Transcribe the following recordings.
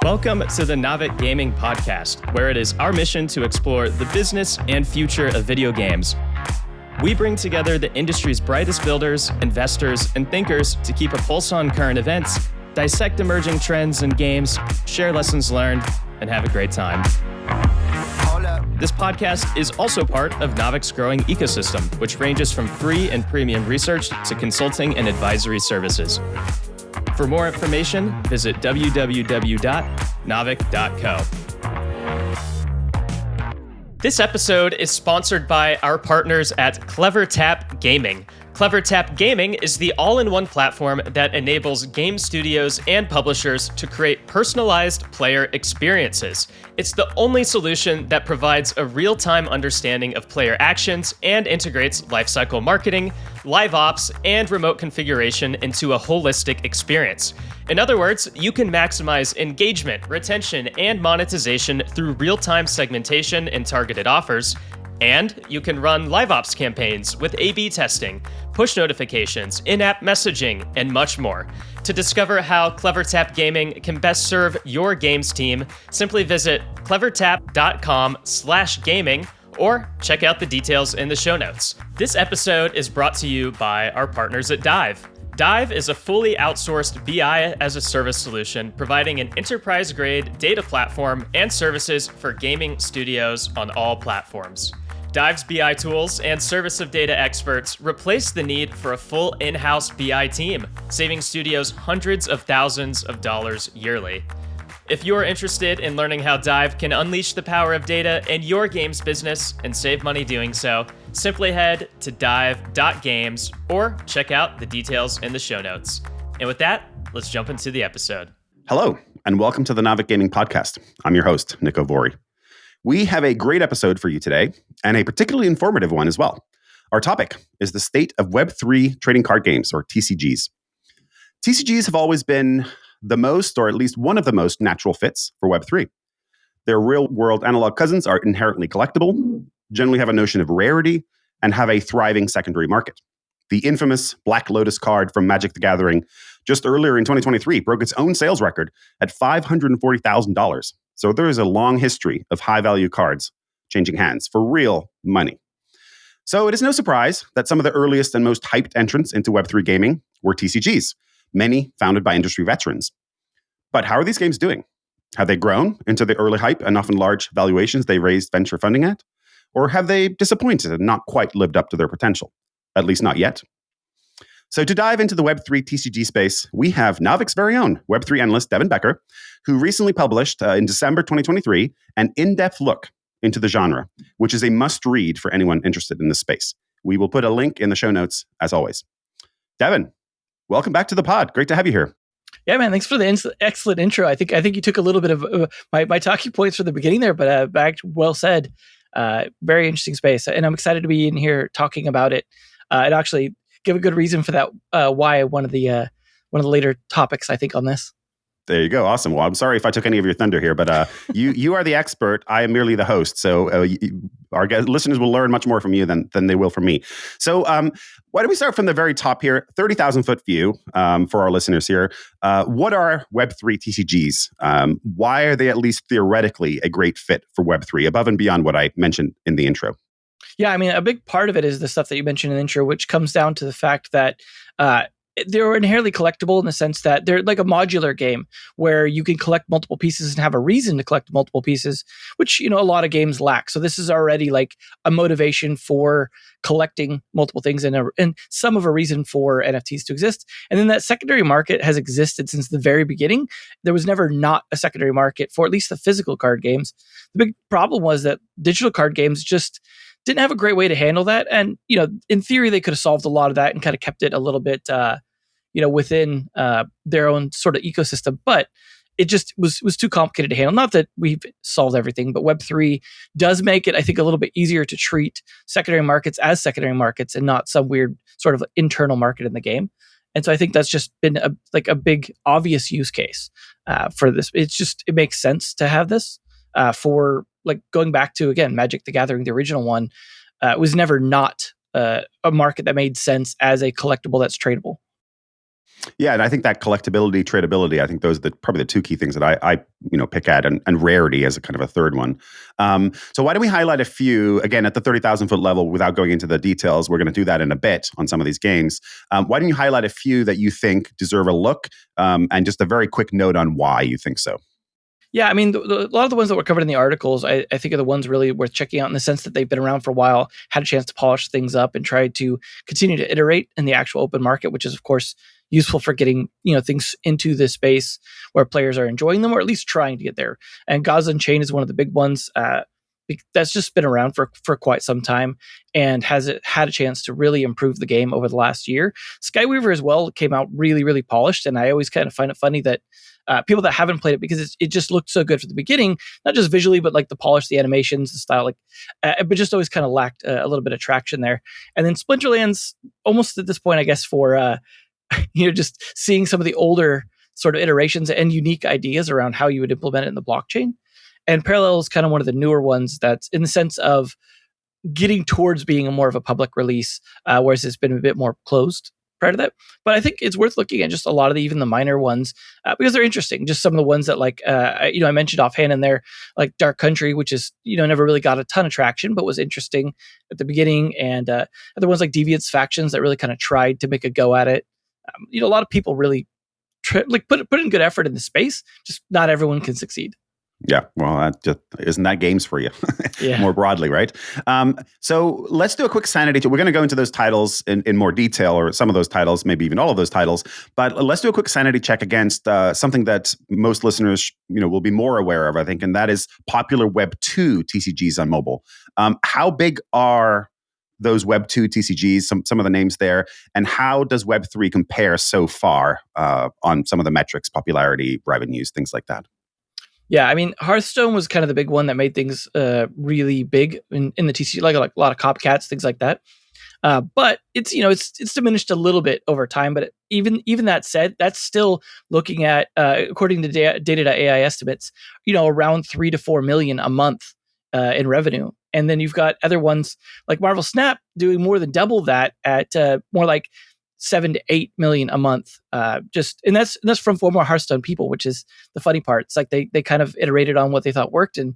Welcome to the Naavik Gaming Podcast, where it is our mission to explore the business and future of video games. We bring together the industry's brightest builders, investors, and thinkers to keep a pulse on current events, dissect emerging trends in games, share lessons learned, and have a great time. This podcast is also part of Naavik's growing ecosystem, which ranges from free and premium research to consulting and advisory services. For more information, visit www.naavik.co. This episode is sponsored by our partners at CleverTap Gaming. CleverTap Gaming is the all-in-one platform that enables game studios and publishers to create personalized player experiences. It's the only solution that provides a real-time understanding of player actions and integrates lifecycle marketing, live ops, and remote configuration into a holistic experience. In other words, you can maximize engagement, retention, and monetization through real-time segmentation and targeted offers. And you can run live ops campaigns with A/B testing, push notifications, in-app messaging, and much more. To discover how CleverTap Gaming can best serve your games team, simply visit clevertap.com/gaming or check out the details in the show notes. This episode is brought to you by our partners at Dive. Dive is a fully outsourced BI as a service solution, providing an enterprise-grade data platform and services for gaming studios on all platforms. Dive's BI tools and service of data experts replace the need for a full in-house BI team, saving studios hundreds of thousands of dollars yearly. If you're interested in learning how Dive can unleash the power of data in your games business and save money doing so, simply head to dive.games or check out the details in the show notes. And with that, let's jump into the episode. Hello, and welcome to the Naavik Gaming Podcast. I'm your host, Niko Vuori. We have a great episode for you today, and a particularly informative one as well. Our topic is the state of Web3 trading card games, or TCGs. TCGs have always been the most, or at least one of the most natural fits for Web3. Their real-world analog cousins are inherently collectible, generally have a notion of rarity, and have a thriving secondary market. The infamous Black Lotus card from Magic the Gathering just earlier in 2023 broke its own sales record at $540,000. So there is a long history of high-value cards changing hands for real money. So it is no surprise that some of the earliest and most hyped entrants into Web3 gaming were TCGs, many founded by industry veterans. But how are these games doing? Have they grown into the early hype and often large valuations they raised venture funding at? Or have they disappointed and not quite lived up to their potential? At least not yet. So to dive into the Web3 TCG space, we have Naavik's very own Web3 analyst, Devin Becker, who recently published in December 2023 an in-depth look into the genre, which is a must-read for anyone interested in this space. We will put a link in the show notes, as always. Devin, welcome back to the pod. Great to have you here. Yeah, man. Thanks for the excellent intro. I think you took a little bit of my talking points from the beginning there, but well said. Very interesting space, and I'm excited to be in here talking about it. And actually give a good reason for that. Why one of the later topics I think on this. There you go. Awesome. Well, I'm sorry if I took any of your thunder here, but you are the expert. I am merely the host. So our listeners will learn much more from you than they will from me. So why don't we start from the very top here? 30,000-foot view for our listeners here. What are Web3 TCGs? Why are they at least theoretically a great fit for Web3 above and beyond what I mentioned in the intro? Yeah, I mean, a big part of it is the stuff that you mentioned in the intro, which comes down to the fact that they're inherently collectible in the sense that they're like a modular game where you can collect multiple pieces and have a reason to collect multiple pieces, which, a lot of games lack. So this is already like a motivation for collecting multiple things and some of a reason for NFTs to exist. And then that secondary market has existed since the very beginning. There was never not a secondary market for at least the physical card games. The big problem was that digital card games just didn't have a great way to handle that. And, in theory, they could have solved a lot of that and kind of kept it a little bit, within their own sort of ecosystem. But it just was too complicated to handle. Not that we've solved everything, but Web3 does make it, I think, a little bit easier to treat secondary markets as secondary markets and not some weird sort of internal market in the game. And so I think that's just been a big obvious use case for this. It makes sense to have this for like going back to, again, Magic the Gathering, the original one, was never not a market that made sense as a collectible that's tradable. Yeah, and I think that collectability, tradability, I think those are probably the two key things that I pick at, and rarity as a kind of a third one. So why don't we highlight a few, again, at the 30,000 foot level without going into the details? We're going to do that in a bit on some of these games. Why don't you highlight a few that you think deserve a look, and just a very quick note on why you think so? Yeah, I mean, a lot of the ones that were covered in the articles, I think are the ones really worth checking out in the sense that they've been around for a while, had a chance to polish things up and try to continue to iterate in the actual open market, which is, of course, useful for getting things into this space where players are enjoying them, or at least trying to get there. And Gaza Unchained is one of the big ones that's just been around for quite some time and has had a chance to really improve the game over the last year. Skyweaver as well came out really, really polished, and I always kind of find it funny that people that haven't played it, because it just looked so good from the beginning, not just visually, but like the polish, the animations, the style, but just always kind of lacked a little bit of traction there. And then Splinterlands, almost at this point, I guess, for just seeing some of the older sort of iterations and unique ideas around how you would implement it in the blockchain. And Parallel is kind of one of the newer ones that's in the sense of getting towards being more of a public release, whereas it's been a bit more closed prior to that. But I think it's worth looking at just a lot of even the minor ones, because they're interesting. Just some of the ones that I mentioned offhand in there, like Dark Country, which is, never really got a ton of traction, but was interesting at the beginning. And other ones like Deviant's Factions that really kind of tried to make a go at it. A lot of people really put in good effort in the space, just not everyone can succeed. Yeah, well, isn't that games for you? Yeah. More broadly, right? So let's do a quick sanity check. We're going to go into those titles in more detail, or some of those titles, maybe even all of those titles. But let's do a quick sanity check against something that most listeners, will be more aware of, I think, and that is popular Web2 TCGs on mobile. How big are those Web2 TCGs? Some of the names there, and how does Web3 compare so far on some of the metrics, popularity, revenues, things like that? Yeah, I mean, Hearthstone was kind of the big one that made things really big in the TCG, like a lot of copycats, things like that. But it's it's diminished a little bit over time. But even that said, that's still looking at according to data.ai estimates, around 3 to 4 million a month in revenue. And then you've got other ones like Marvel Snap doing more than double that at more like 7 to 8 million a month. And that's from 4 more Hearthstone people, which is the funny part. It's like they kind of iterated on what they thought worked, and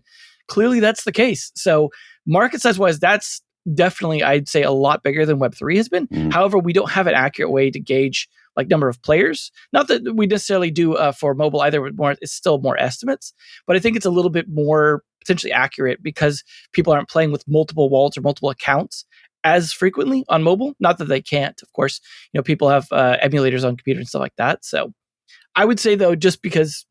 clearly that's the case. So market size wise, that's definitely, I'd say, a lot bigger than Web3 has been. However, we don't have an accurate way to gauge like number of players. Not that we necessarily do for mobile either. It's still more estimates, but I think it's a little bit more potentially accurate because people aren't playing with multiple wallets or multiple accounts as frequently on mobile. Not that they can't, of course. People have emulators on computers and stuff like that. So I would say, though, just because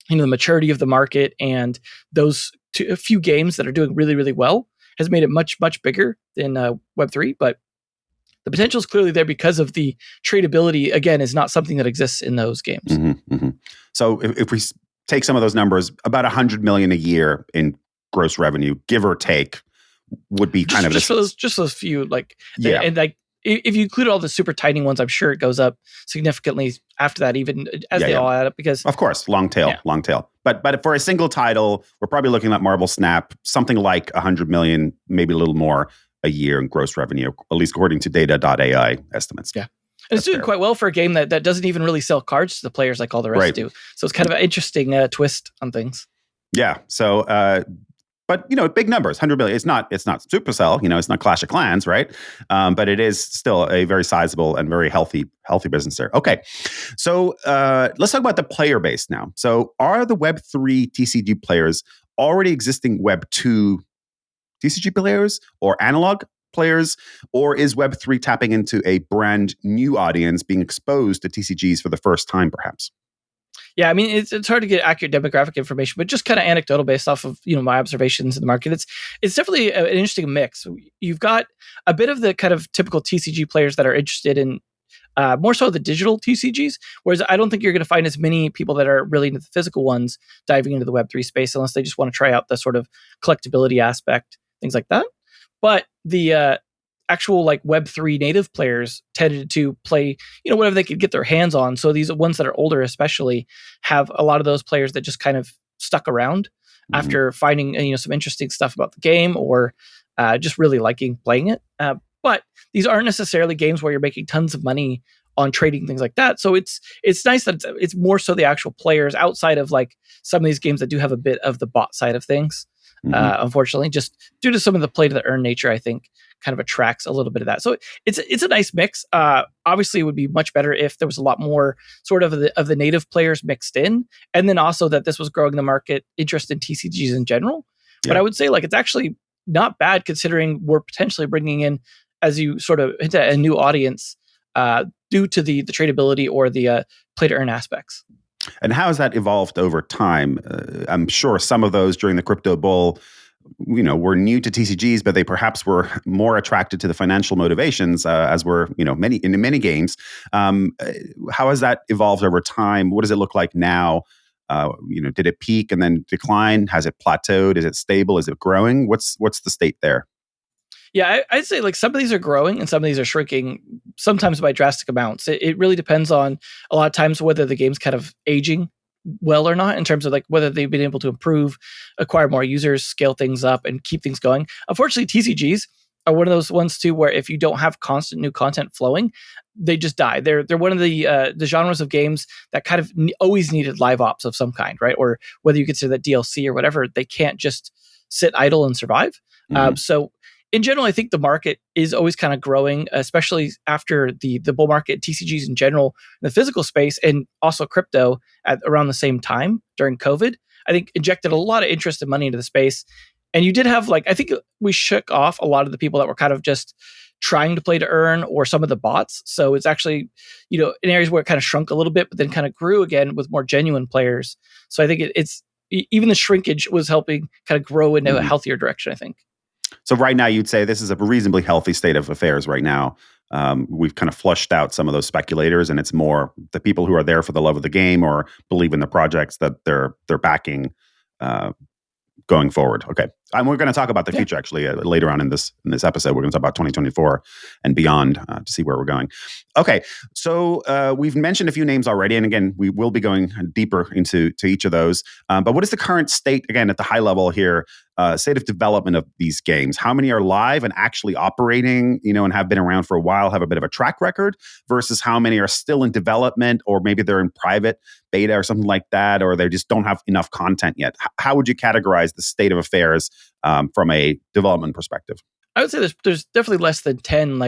the maturity of the market and those a few games that are doing really, really well has made it much, much bigger than Web3. But the potential is clearly there because of the tradability, again, is not something that exists in those games. Mm-hmm, mm-hmm. So if we take some of those numbers, about 100 million a year in gross revenue, give or take, would be kind of just those few, and if you include all the super tiny ones, I'm sure it goes up significantly after that, even as they all add up, because of course, long tail. But for a single title, we're probably looking at Marvel Snap, something like 100 million, maybe a little more a year in gross revenue, at least according to data.ai estimates. Yeah. And it's doing quite well for a game that doesn't even really sell cards to the players like all the rest do. So it's kind of an interesting twist on things. Yeah. So, but big numbers, 100 million. It's not Supercell. It's not Clash of Clans, right? But it is still a very sizable and very healthy business there. Okay, so let's talk about the player base now. So, are the Web3 TCG players already existing Web2 TCG players or analog players, or is Web3 tapping into a brand new audience being exposed to TCGs for the first time, perhaps? Yeah, I mean, it's hard to get accurate demographic information, but just kind of anecdotal based off of my observations in the market. It's definitely an interesting mix. You've got a bit of the kind of typical TCG players that are interested in more so the digital TCGs, whereas I don't think you're going to find as many people that are really into the physical ones diving into the Web3 space unless they just want to try out the sort of collectability aspect, things like that. But the actual Web3 native players tended to play, whatever they could get their hands on. So these ones that are older, especially, have a lot of those players that just kind of stuck around after finding some interesting stuff about the game or just really liking playing it. But these aren't necessarily games where you're making tons of money on trading things like that. So it's nice that it's more so the actual players outside of like some of these games that do have a bit of the bot side of things. Unfortunately, just due to some of the play to the earn nature, I think kind of attracts a little bit of that. So it's a nice mix. Obviously, it would be much better if there was a lot more sort of the native players mixed in, and then also that this was growing the market interest in TCGs in general. But I would say like it's actually not bad considering we're potentially bringing in, as you sort of hint at, a new audience due to the tradability or the play to earn aspects. And how has that evolved over time? I'm sure some of those during the crypto bull, were new to TCGs, but they perhaps were more attracted to the financial motivations, as were, many games. How has that evolved over time? What does it look like now? Did it peak and then decline? Has it plateaued? Is it stable? Is it growing? What's the state there? Yeah, I'd say like some of these are growing and some of these are shrinking, sometimes by drastic amounts. It really depends on a lot of times whether the game's kind of aging well or not, in terms of like whether they've been able to improve, acquire more users, scale things up, and keep things going. Unfortunately, TCGs are one of those ones too where if you don't have constant new content flowing, they just die. They're one of the genres of games that kind of always needed live ops of some kind, right? Or whether you consider that DLC or whatever, they can't just sit idle and survive. So in general, I think the market is always kind of growing, especially after the bull market, TCGs in general, in the physical space, and also crypto at around the same time during COVID, I think injected a lot of interest and money into the space. And you did have I think we shook off a lot of the people that were kind of just trying to play to earn or some of the bots. So it's actually, in areas where it kind of shrunk a little bit, but then kind of grew again with more genuine players. So I think it's even the shrinkage was helping kind of grow into a healthier direction, I think. So right now, you'd say this is a reasonably healthy state of affairs right now. We've kind of flushed out some of those speculators, and it's more the people who are there for the love of the game or believe in the projects that they're backing going forward. Okay, and we're going to talk about the future actually later on in this episode. We're going to talk about 2024 and beyond to see where we're going. Okay, so we've mentioned a few names already, and again, we will be going deeper into each of those. But what is the current state, again, at the high level here, state of development of these games? How many are live and actually operating, and have been around for a while, have a bit of a track record, versus how many are still in development, or maybe they're in private beta or something like that, or they just don't have enough content yet? How would you categorize the state of affairs from a development perspective? I would say there's definitely less than 10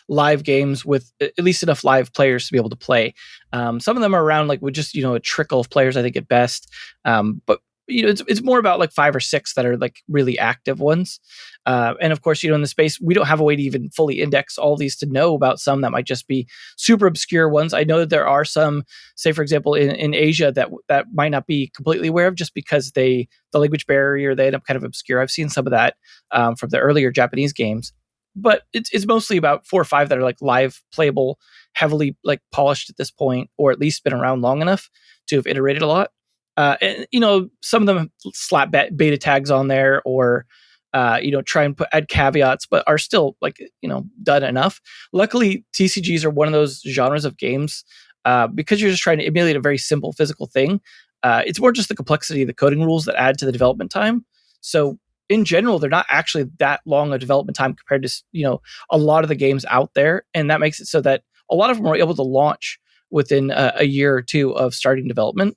live games with at least enough live players to be able to play. Some of them are around with just a trickle of players, I think, at best. But it's more about 5 or 6 that are really active ones. And of course, in the space, we don't have a way to even fully index all these to know about some that might just be super obscure ones. I know that there are some, say, for example, in Asia that might not be completely aware of just because the language barrier, they end up kind of obscure. I've seen some of that from the earlier Japanese games. But it's mostly about 4 or 5 that are live, playable, heavily polished at this point, or at least been around long enough to have iterated a lot. And some of them slap beta tags on there, or try and add caveats, but are still done enough. Luckily, TCGs are one of those genres of games because you're just trying to emulate a very simple physical thing. It's more just the complexity of the coding rules that add to the development time. So in general, they're not actually that long a development time compared to a lot of the games out there, and that makes it so that a lot of them are able to launch within a year or two of starting development,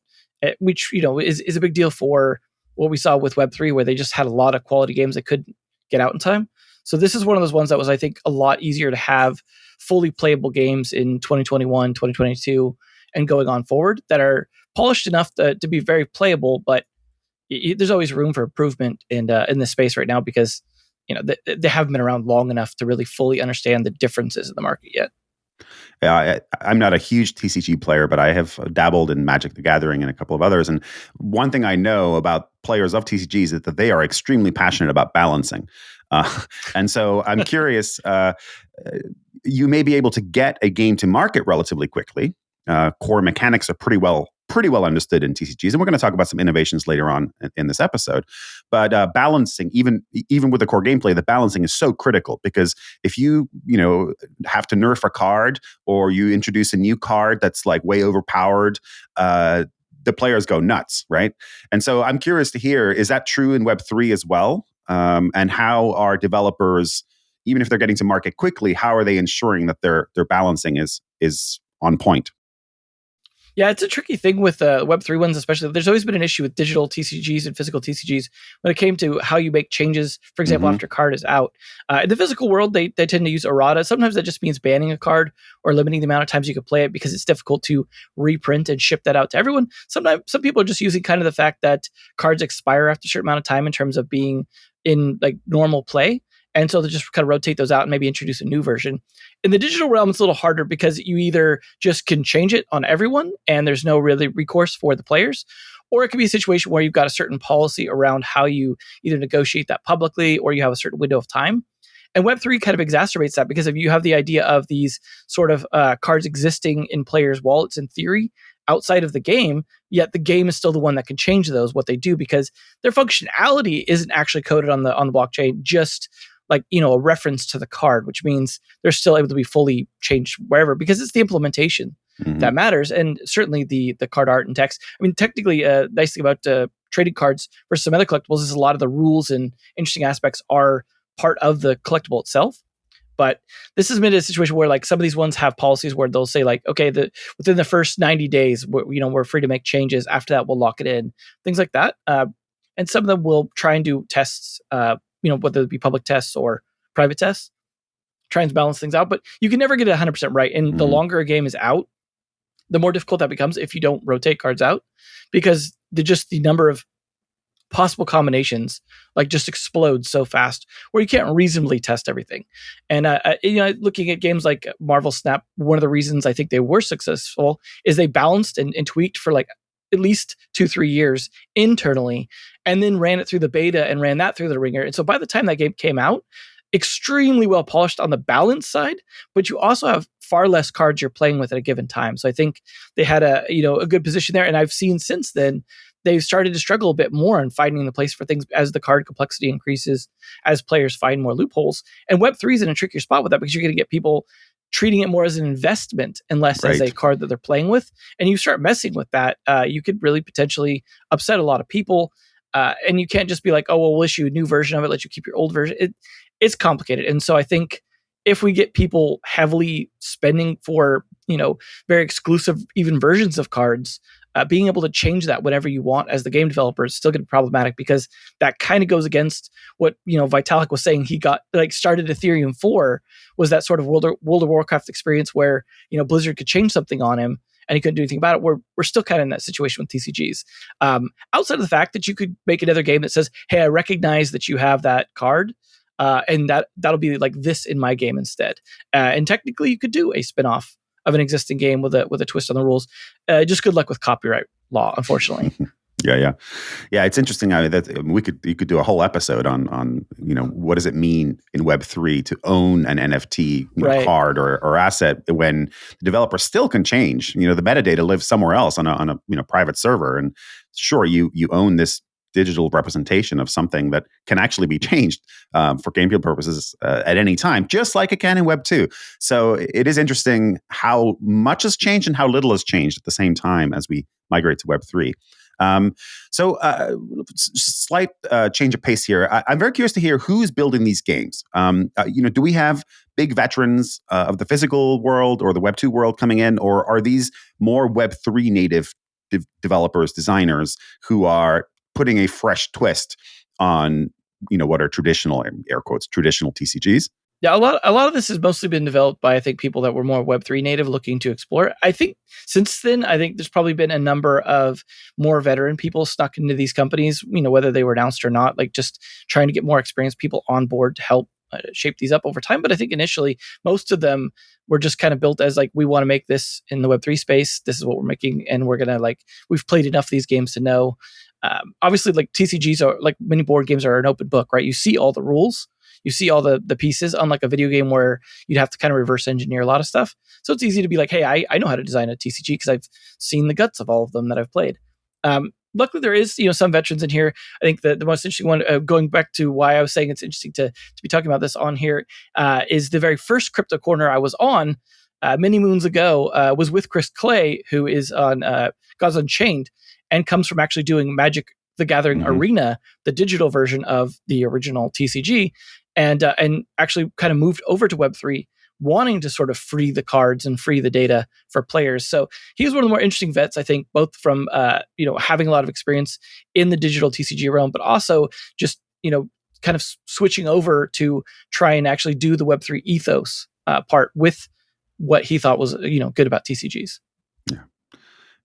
which is a big deal for what we saw with Web3, where they just had a lot of quality games that couldn't get out in time. So this is one of those ones that was, I think, a lot easier to have fully playable games in 2021, 2022, and going on forward that are polished enough to be very playable, but there's always room for improvement in this space right now because they haven't been around long enough to really fully understand the differences in the market yet. Yeah, I'm not a huge TCG player, but I have dabbled in Magic the Gathering and a couple of others. And one thing I know about players of TCGs is that they are extremely passionate about balancing. And so I'm curious, you may be able to get a game to market relatively quickly. Core mechanics are pretty well understood in TCGs, and we're going to talk about some innovations later on in this episode. But balancing, even with the core gameplay, the balancing is so critical because if you have to nerf a card or you introduce a new card that's way overpowered, the players go nuts, right? And so I'm curious to hear, is that true in Web3 as well? And how are developers, even if they're getting to market quickly, how are they ensuring that their balancing is on point. Yeah, it's a tricky thing with Web3 ones, especially. There's always been an issue with digital TCGs and physical TCGs when it came to how you make changes, for example, after a card is out. In the physical world, they tend to use errata. Sometimes that just means banning a card or limiting the amount of times you can play it because it's difficult to reprint and ship that out to everyone. Sometimes some people are just using kind of the fact that cards expire after a certain amount of time in terms of being in like normal play. And so they just kind of rotate those out and maybe introduce a new version. In the digital realm, it's a little harder because you either just can change it on everyone and there's no really recourse for the players, or it could be a situation where you've got a certain policy around how you either negotiate that publicly or you have a certain window of time. And Web3 kind of exacerbates that because if you have the idea of these sort of cards existing in players' wallets in theory outside of the game, yet the game is still the one that can change those, what they do, because their functionality isn't actually coded on the blockchain, just like, a reference to the card, which means they're still able to be fully changed wherever because it's the implementation that matters. And certainly the card art and text. I mean, technically, nice thing about trading cards versus some other collectibles is a lot of the rules and interesting aspects are part of the collectible itself. But this has been a situation where like some of these ones have policies where they'll say like, okay, within the first 90 days, we're free to make changes. After that, we'll lock it in, things like that. And some of them will try and do tests, whether it be public tests or private tests, try and balance things out. But you can never get it 100% right. And the longer a game is out, the more difficult that becomes if you don't rotate cards out, because the number of possible combinations like just explodes so fast where you can't reasonably test everything. And looking at games like Marvel Snap, one of the reasons I think they were successful is they balanced and tweaked for like at least 2-3 years internally, and then ran it through the beta and ran that through the ringer. And so by the time that game came out, extremely well polished on the balance side, but you also have far less cards you're playing with at a given time. So I think they had a good position there. And I've seen since then, they've started to struggle a bit more in finding the place for things as the card complexity increases, as players find more loopholes. And Web3 is in a trickier spot with that because you're going to get people treating it more as an investment and less as a card that they're playing with. And you start messing with that, you could really potentially upset a lot of people. And you can't just be like, oh, well, we'll issue a new version of it, let you keep your old version. It's complicated. And so I think if we get people heavily spending for, very exclusive even versions of cards, being able to change that whenever you want as the game developer is still going to be problematic because that kind of goes against what, Vitalik was saying. He got started Ethereum 4 was that sort of World of Warcraft experience where, Blizzard could change something on him and he couldn't do anything about it. We're still kind of in that situation with TCGs. Outside of the fact that you could make another game that says, hey, I recognize that you have that card. And that'll be like this in my game instead. And technically you could do a spinoff of an existing game with a twist on the rules. Just good luck with copyright law, unfortunately. Yeah. It's interesting that you could do a whole episode on what does it mean in Web3 to own an NFT card or asset when the developer still can change. The metadata lives somewhere else on a private server, and sure you own this digital representation of something that can actually be changed for gameplay purposes at any time, just like it can in Web 2. So it is interesting how much has changed and how little has changed at the same time as we migrate to Web 3. Slight change of pace here. I'm very curious to hear who's building these games. Do we have big veterans of the physical world or the Web 2 world coming in, or are these more Web 3 native developers, designers who are putting a fresh twist on, what are traditional, air quotes, traditional TCGs? Yeah, a lot of this has mostly been developed by, I think, people that were more Web3 native looking to explore. I think since then, there's probably been a number of more veteran people snuck into these companies, whether they were announced or not, like just trying to get more experienced people on board to help shape these up over time. But I think initially, most of them were just kind of built as like, we want to make this in the Web3 space. This is what we're making. And we're going to we've played enough of these games to know. Obviously, like TCGs are like many board games are an open book, right? You see all the rules, you see all the pieces, unlike a video game where you'd have to kind of reverse engineer a lot of stuff. So it's easy to be like, hey, I know how to design a TCG because I've seen the guts of all of them that I've played. Luckily, there is some veterans in here. I think the most interesting one, going back to why I was saying it's interesting to be talking about this on here, is the very first Crypto Corner I was on many moons ago was with Chris Clay, who is on Gods Unchained, and comes from actually doing Magic the Gathering Arena, the digital version of the original TCG, and actually kind of moved over to Web3 wanting to sort of free the cards and free the data for players. So he was one of the more interesting vets, I think, both from having a lot of experience in the digital TCG realm, but also just kind of switching over to try and actually do the Web3 ethos part with what he thought was good about TCGs.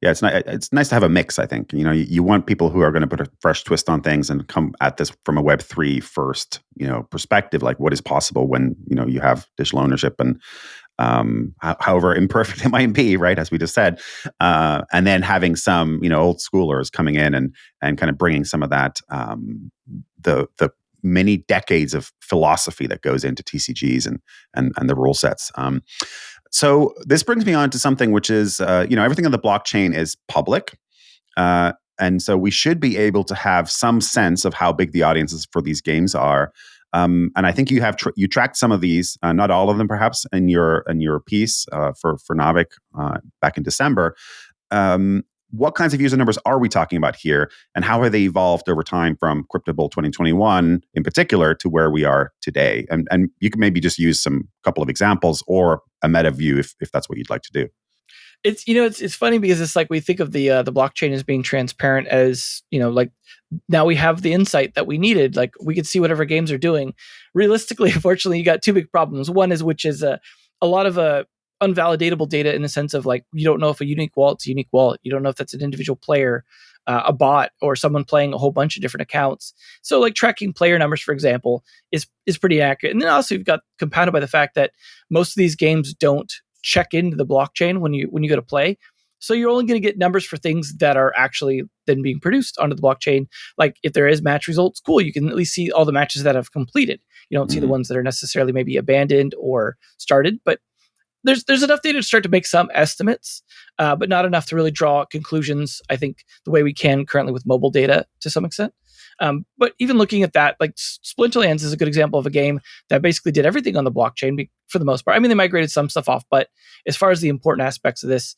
Yeah, it's nice to have a mix, I think. You want people who are going to put a fresh twist on things and come at this from a Web3 first, perspective, like what is possible when, you have digital ownership and however imperfect it might be, right, as we just said. And then having some, old schoolers coming in and kind of bringing some of that, the many decades of philosophy that goes into TCGs and the rule sets. So this brings me on to something which is, everything on the blockchain is public. And so we should be able to have some sense of how big the audiences for these games are. And I think you have you tracked some of these, not all of them perhaps, in your piece for Naavik back in December. What kinds of user numbers are we talking about here, and how have they evolved over time from Cryptable 2021 in particular to where we are today? And you can maybe just use some couple of examples or a meta view if that's what you'd like to do. It's funny because it's like we think of the blockchain as being transparent, as like now we have the insight that we needed, like we could see whatever games are doing. Realistically, unfortunately, you got two big problems. One is a lot of unvalidatable data, in the sense of like you don't know if a unique wallet's a unique wallet. You don't know if that's an individual player, a bot, or someone playing a whole bunch of different accounts. So like tracking player numbers, for example, is pretty accurate. And then also you've got compounded by the fact that most of these games don't check into the blockchain when you go to play. So you're only going to get numbers for things that are actually then being produced onto the blockchain. Like if there is match results, cool, you can at least see all the matches that have completed. You don't see the ones that are necessarily maybe abandoned or started, but there's enough data to start to make some estimates, but not enough to really draw conclusions, I think, the way we can currently with mobile data to some extent. But even looking at that, like Splinterlands is a good example of a game that basically did everything on the blockchain for the most part. I mean, they migrated some stuff off, but as far as the important aspects of this,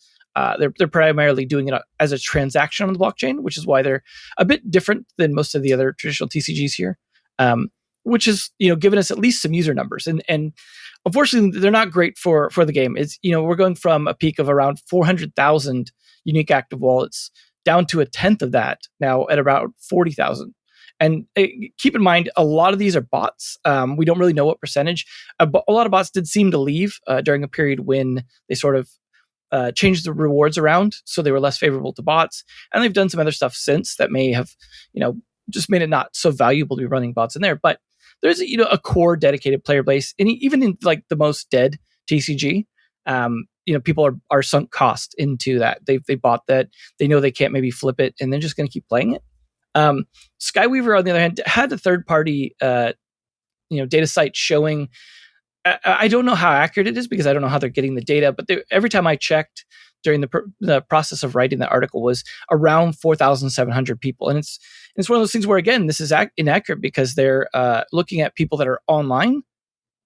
they're primarily doing it as a transaction on the blockchain, which is why they're a bit different than most of the other traditional TCGs here, which is given us at least some user numbers. And unfortunately, they're not great for the game. It's we're going from a peak of around 400,000 unique active wallets down to a tenth of that now at about 40,000. And keep in mind, a lot of these are bots. We don't really know what percentage. A lot of bots did seem to leave during a period when they sort of changed the rewards around, so they were less favorable to bots. And they've done some other stuff since that may have, just made it not so valuable to be running bots in there. But there's a core dedicated player base, and even in like the most dead TCG, people are sunk cost into that. They bought that. They know they can't maybe flip it, and they're just going to keep playing it. Skyweaver, on the other hand, had a third-party, data site showing. I don't know how accurate it is because I don't know how they're getting the data. But every time I checked during the process of writing the article, was around 4,700 people, and it's one of those things where, again, this is inaccurate because they're looking at people that are online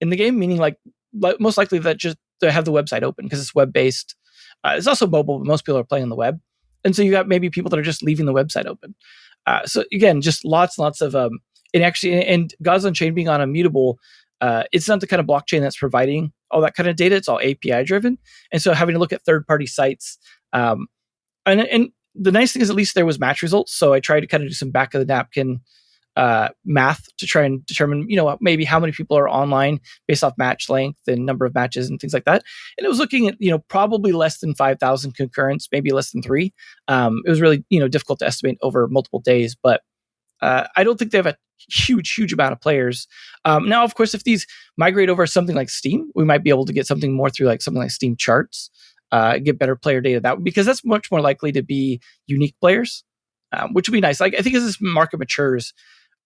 in the game, meaning like most likely that just they have the website open because it's web-based. It's also mobile, but most people are playing on the web, and so you got maybe people that are just leaving the website open. So again, just lots of and Gods Unchained being on Immutable, it's not the kind of blockchain that's providing all that kind of data. It's all API driven, and so having to look at third-party sites. And the nice thing is at least there was match results. So I tried to kind of do some back of the napkin math to try and determine, maybe how many people are online based off match length and number of matches and things like that. And it was looking at, probably less than 5,000 concurrents, maybe less than 3. It was really, difficult to estimate over multiple days, but I don't think they have a huge amount of players. Now, of course, if these migrate over something like Steam, we might be able to get something more through like something like Steam charts, get better player data because that's much more likely to be unique players, which would be nice. Like I think as this market matures,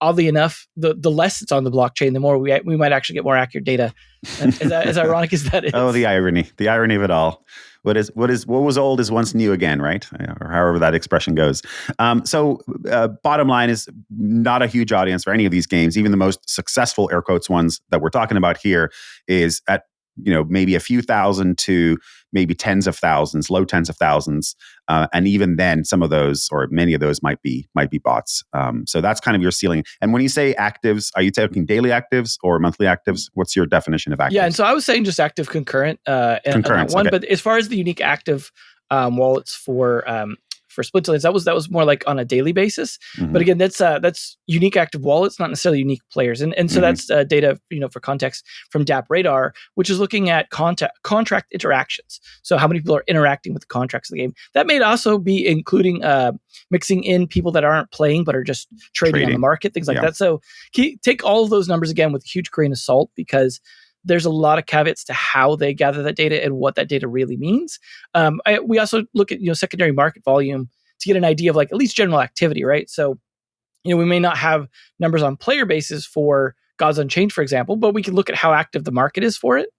oddly enough, the less it's on the blockchain, the more we might actually get more accurate data. As ironic as that is. Oh, the irony of it all. What was old is once new again, right? Or however that expression goes. So bottom line is not a huge audience for any of these games. Even the most successful, air quotes, ones that we're talking about here is at maybe a few thousand to maybe tens of thousands, low tens of thousands, and even then, some of those or many of those might be bots. So that's kind of your ceiling. And when you say actives, are you talking daily actives or monthly actives? What's your definition of actives? Yeah, and so I was saying just active concurrent, on that one. Okay. But as far as the unique active wallets for Splinterlands, that was more like on a daily basis. Mm-hmm. But again, that's unique active wallets, not necessarily unique players. And so that's data, for context from DApp Radar, which is looking at contract interactions. So how many people are interacting with the contracts of the game. That may also be including mixing in people that aren't playing but are just trading on the market, things like that. So take all of those numbers again with a huge grain of salt, because there's a lot of caveats to how they gather that data and what that data really means. We also look at secondary market volume to get an idea of like at least general activity, right? So we may not have numbers on player bases for Gods Unchained, for example, but we can look at how active the market is for it,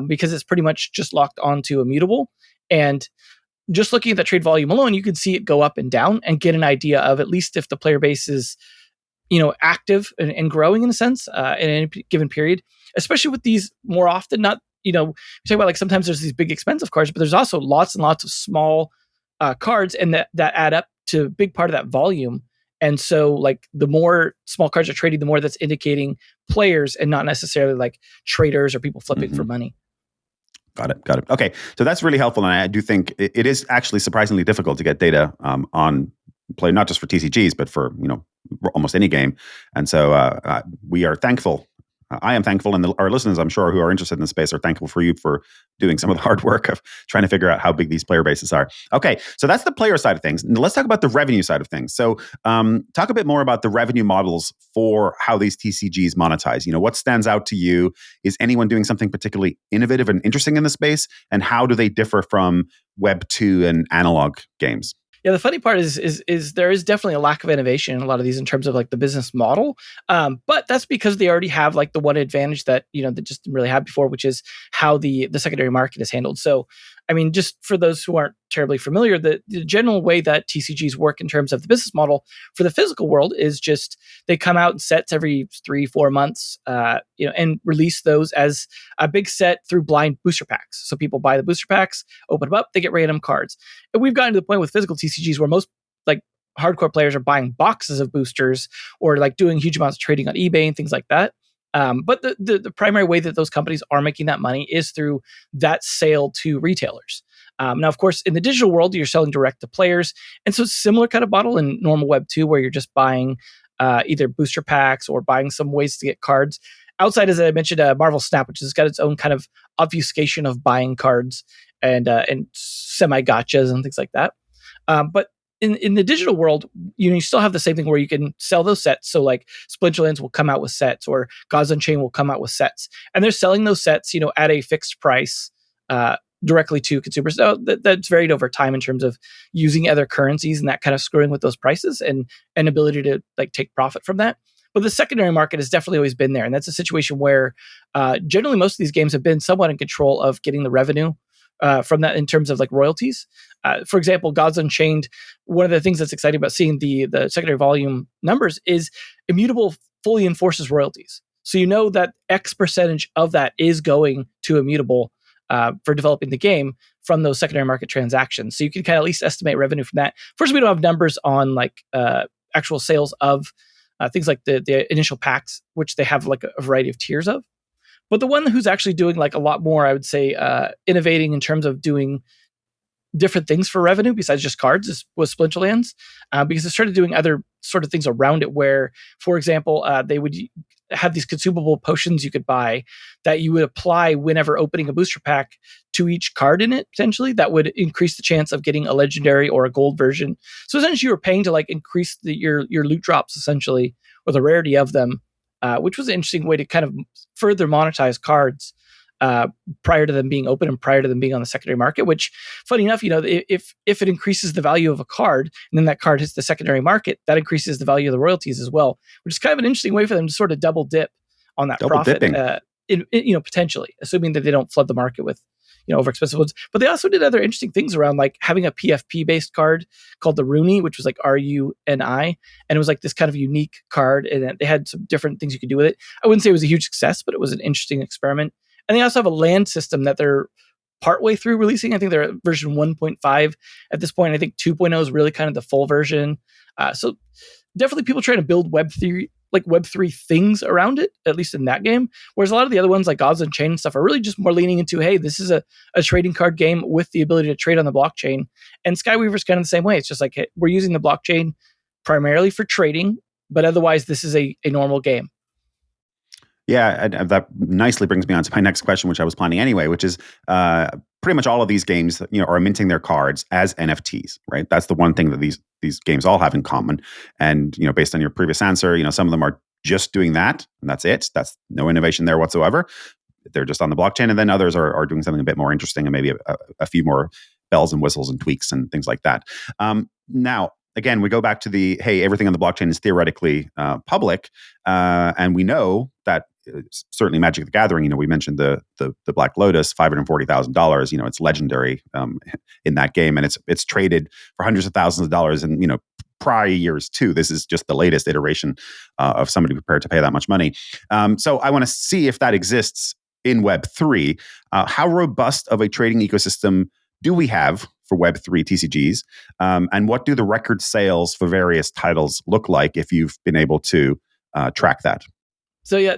because it's pretty much just locked onto Immutable. And just looking at the trade volume alone, you can see it go up and down and get an idea of at least if the player base is active and growing in a sense in any given period. Especially with these more often, not, we talk about like sometimes there's these big expensive cards, but there's also lots and lots of small cards, and that add up to a big part of that volume. And so like the more small cards are trading, the more that's indicating players and not necessarily like traders or people flipping for money. Got it. Okay. So that's really helpful. And I do think it is actually surprisingly difficult to get data on play, not just for TCGs, but for, almost any game. And so we are thankful. I am thankful, and our listeners, I'm sure, who are interested in the space are thankful for you for doing some of the hard work of trying to figure out how big these player bases are. Okay, so that's the player side of things. Now let's talk about the revenue side of things. So talk a bit more about the revenue models for how these TCGs monetize. What stands out to you? Is anyone doing something particularly innovative and interesting in the space? And how do they differ from Web 2 and analog games? Yeah, the funny part is there is definitely a lack of innovation in a lot of these in terms of like the business model, but that's because they already have like the one advantage that that just didn't really have before, which is how the secondary market is handled. So, I mean, just for those who aren't terribly familiar, the general way that TCGs work in terms of the business model for the physical world is just they come out in sets every 3-4 months, and release those as a big set through blind booster packs. So people buy the booster packs, open them up, they get random cards. And we've gotten to the point with physical TCGs where most like hardcore players are buying boxes of boosters or like doing huge amounts of trading on eBay and things like that. But the primary way that those companies are making that money is through that sale to retailers. Now, of course, in the digital world, you're selling direct to players. And so it's a similar kind of model in normal Web 2, where you're just buying either booster packs or buying some ways to get cards. Outside, as I mentioned, Marvel Snap, which has got its own kind of obfuscation of buying cards and semi-gotchas and things like that. But in the digital world, you still have the same thing where you can sell those sets. So like Splinterlands will come out with sets, or Gods Unchained will come out with sets, and they're selling those sets, at a fixed price directly to consumers. So that's varied over time in terms of using other currencies and that kind of screwing with those prices and ability to like take profit from that. But the secondary market has definitely always been there, and that's a situation where generally most of these games have been somewhat in control of getting the revenue from that in terms of like royalties. For example, Gods Unchained, one of the things that's exciting about seeing the secondary volume numbers is Immutable fully enforces royalties. So that X percentage of that is going to Immutable for developing the game from those secondary market transactions. So you can kind of at least estimate revenue from that. First, we don't have numbers on like actual sales of things like the initial packs, which they have like a variety of tiers of. But the one who's actually doing like a lot more, I would say, innovating in terms of doing different things for revenue besides just cards was Splinterlands, because it started doing other sort of things around it where, for example, they would have these consumable potions you could buy that you would apply whenever opening a booster pack to each card in it, potentially. That would increase the chance of getting a legendary or a gold version. So essentially you were paying to like increase your loot drops, essentially, or the rarity of them, which was an interesting way to kind of further monetize cards prior to them being open and prior to them being on the secondary market, which, funny enough, if it increases the value of a card and then that card hits the secondary market, that increases the value of the royalties as well, which is kind of an interesting way for them to sort of double dip on that profit, potentially, assuming that they don't flood the market with overexpensive ones. But they also did other interesting things around like having a PFP based card called the Rooney, which was like RUNI, and it was like this kind of unique card, and they had some different things you could do with it. I wouldn't say it was a huge success, but it was an interesting experiment. And they also have a land system that they're partway through releasing. I think they're at version 1.5 at this point. I think 2.0 is really kind of the full version. So definitely people trying to build Web3 things around it, at least in that game. Whereas a lot of the other ones like Gods Unchained and stuff are really just more leaning into, hey, this is a trading card game with the ability to trade on the blockchain. And Skyweaver's kind of the same way. It's just like, hey, we're using the blockchain primarily for trading, but otherwise this is a normal game. Yeah, and that nicely brings me on to my next question, which I was planning anyway, which is pretty much all of these games, are minting their cards as NFTs, right? That's the one thing that these games all have in common. And based on your previous answer, some of them are just doing that, and that's it. That's no innovation there whatsoever. They're just on the blockchain, and then others are doing something a bit more interesting and maybe a few more bells and whistles and tweaks and things like that. Now, again, we go back to hey, everything on the blockchain is theoretically public, and we know that certainly Magic the Gathering. We mentioned the Black Lotus, $540,000. It's legendary in that game, and it's traded for hundreds of thousands of dollars in prior years too. This is just the latest iteration of somebody prepared to pay that much money. So I want to see if that exists in Web3. How robust of a trading ecosystem do we have for Web3 TCGs? And what do the record sales for various titles look like if you've been able to track that? So yeah,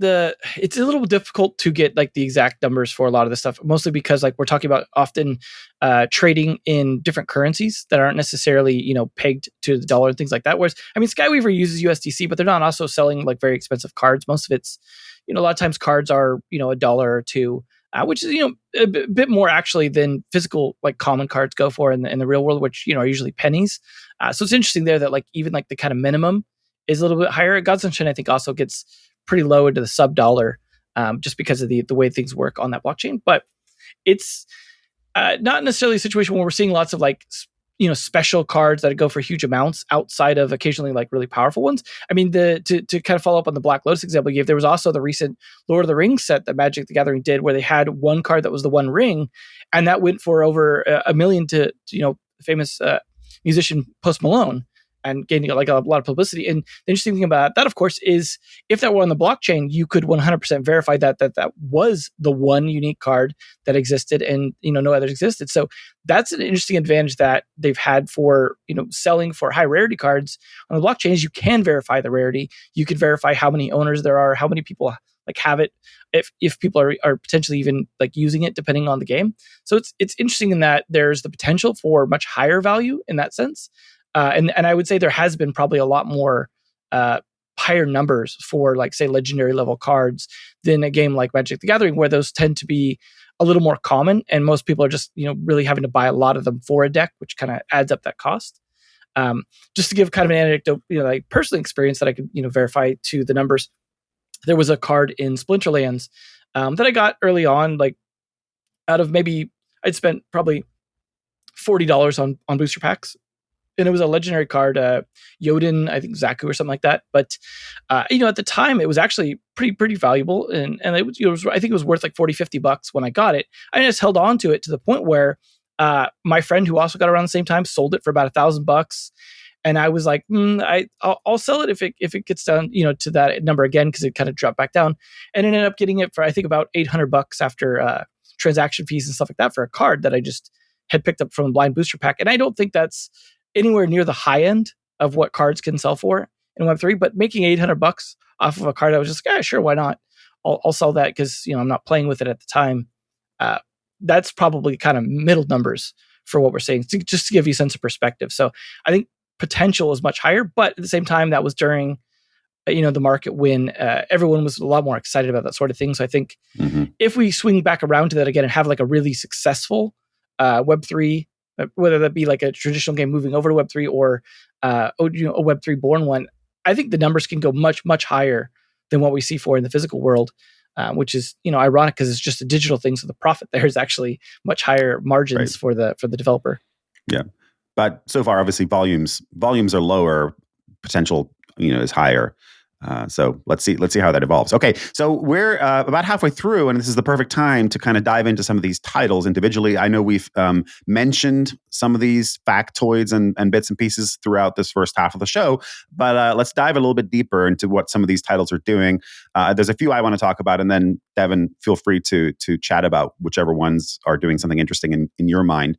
it's a little difficult to get like the exact numbers for a lot of this stuff, mostly because like we're talking about often trading in different currencies that aren't necessarily pegged to the dollar and things like that. Whereas Skyweaver uses USDC, but they're not also selling like very expensive cards. Most of it's a lot of times cards are $1 or $2. Which is a bit more actually than physical like common cards go for in the real world, which are usually pennies. So it's interesting there that like even like the kind of minimum is a little bit higher. Gods Unchained I think also gets pretty low into the sub dollar, just because of the way things work on that blockchain. But it's not necessarily a situation where we're seeing lots of like special cards that go for huge amounts outside of occasionally like really powerful ones. To kind of follow up on the Black Lotus example you gave, there was also the recent Lord of the Rings set that Magic the Gathering did, where they had one card that was the One Ring, and that went for over $1 million to famous musician Post Malone, and gaining like a lot of publicity. And the interesting thing about that, of course, is if that were on the blockchain, you could 100% verify that was the one unique card that existed, and no others existed. So that's an interesting advantage that they've had for selling for high rarity cards on the blockchain. Is you can verify the rarity, you can verify how many owners there are, how many people like have it, if people are potentially even like using it depending on the game. So it's interesting in that there's the potential for much higher value in that sense. And I would say there has been probably a lot more higher numbers for like say legendary level cards than a game like Magic the Gathering, where those tend to be a little more common, and most people are just really having to buy a lot of them for a deck, which kind of adds up that cost. Just to give kind of an anecdote, like personal experience that I could verify to the numbers. There was a card in Splinterlands that I got early on, like out of maybe I'd spent probably $40 on booster packs. And it was a legendary card, Yodin, I think Zaku or something like that. But at the time, it was actually pretty valuable, and it was I think it was worth like $40-$50 when I got it. I just held on to it to the point where my friend who also got around the same time sold it for about $1,000, and I was like, I'll sell it if it gets down to that number again, because it kind of dropped back down, and ended up getting it for I think about $800 after transaction fees and stuff like that for a card that I just had picked up from a blind booster pack. And I don't think that's anywhere near the high end of what cards can sell for in Web3, but making $800 off of a card, I was just sure, why not? I'll sell that because I'm not playing with it at the time. That's probably kind of middle numbers for what we're saying, just to give you a sense of perspective. So I think potential is much higher, but at the same time, that was during the market when everyone was a lot more excited about that sort of thing. So I think if we swing back around to that again and have like a really successful Web3, whether that be like a traditional game moving over to Web3 or a Web3 born one, I think the numbers can go much, much higher than what we see for in the physical world, which is ironic because it's just a digital thing. So the profit there is actually much higher margins for the developer. Yeah, but so far, obviously, volumes are lower, potential is higher. So let's see how that evolves. Okay, so we're about halfway through, and this is the perfect time to kind of dive into some of these titles individually. I know we've mentioned some of these factoids and bits and pieces throughout this first half of the show, but let's dive a little bit deeper into what some of these titles are doing. There's a few I want to talk about, and then Devin, feel free to chat about whichever ones are doing something interesting in your mind.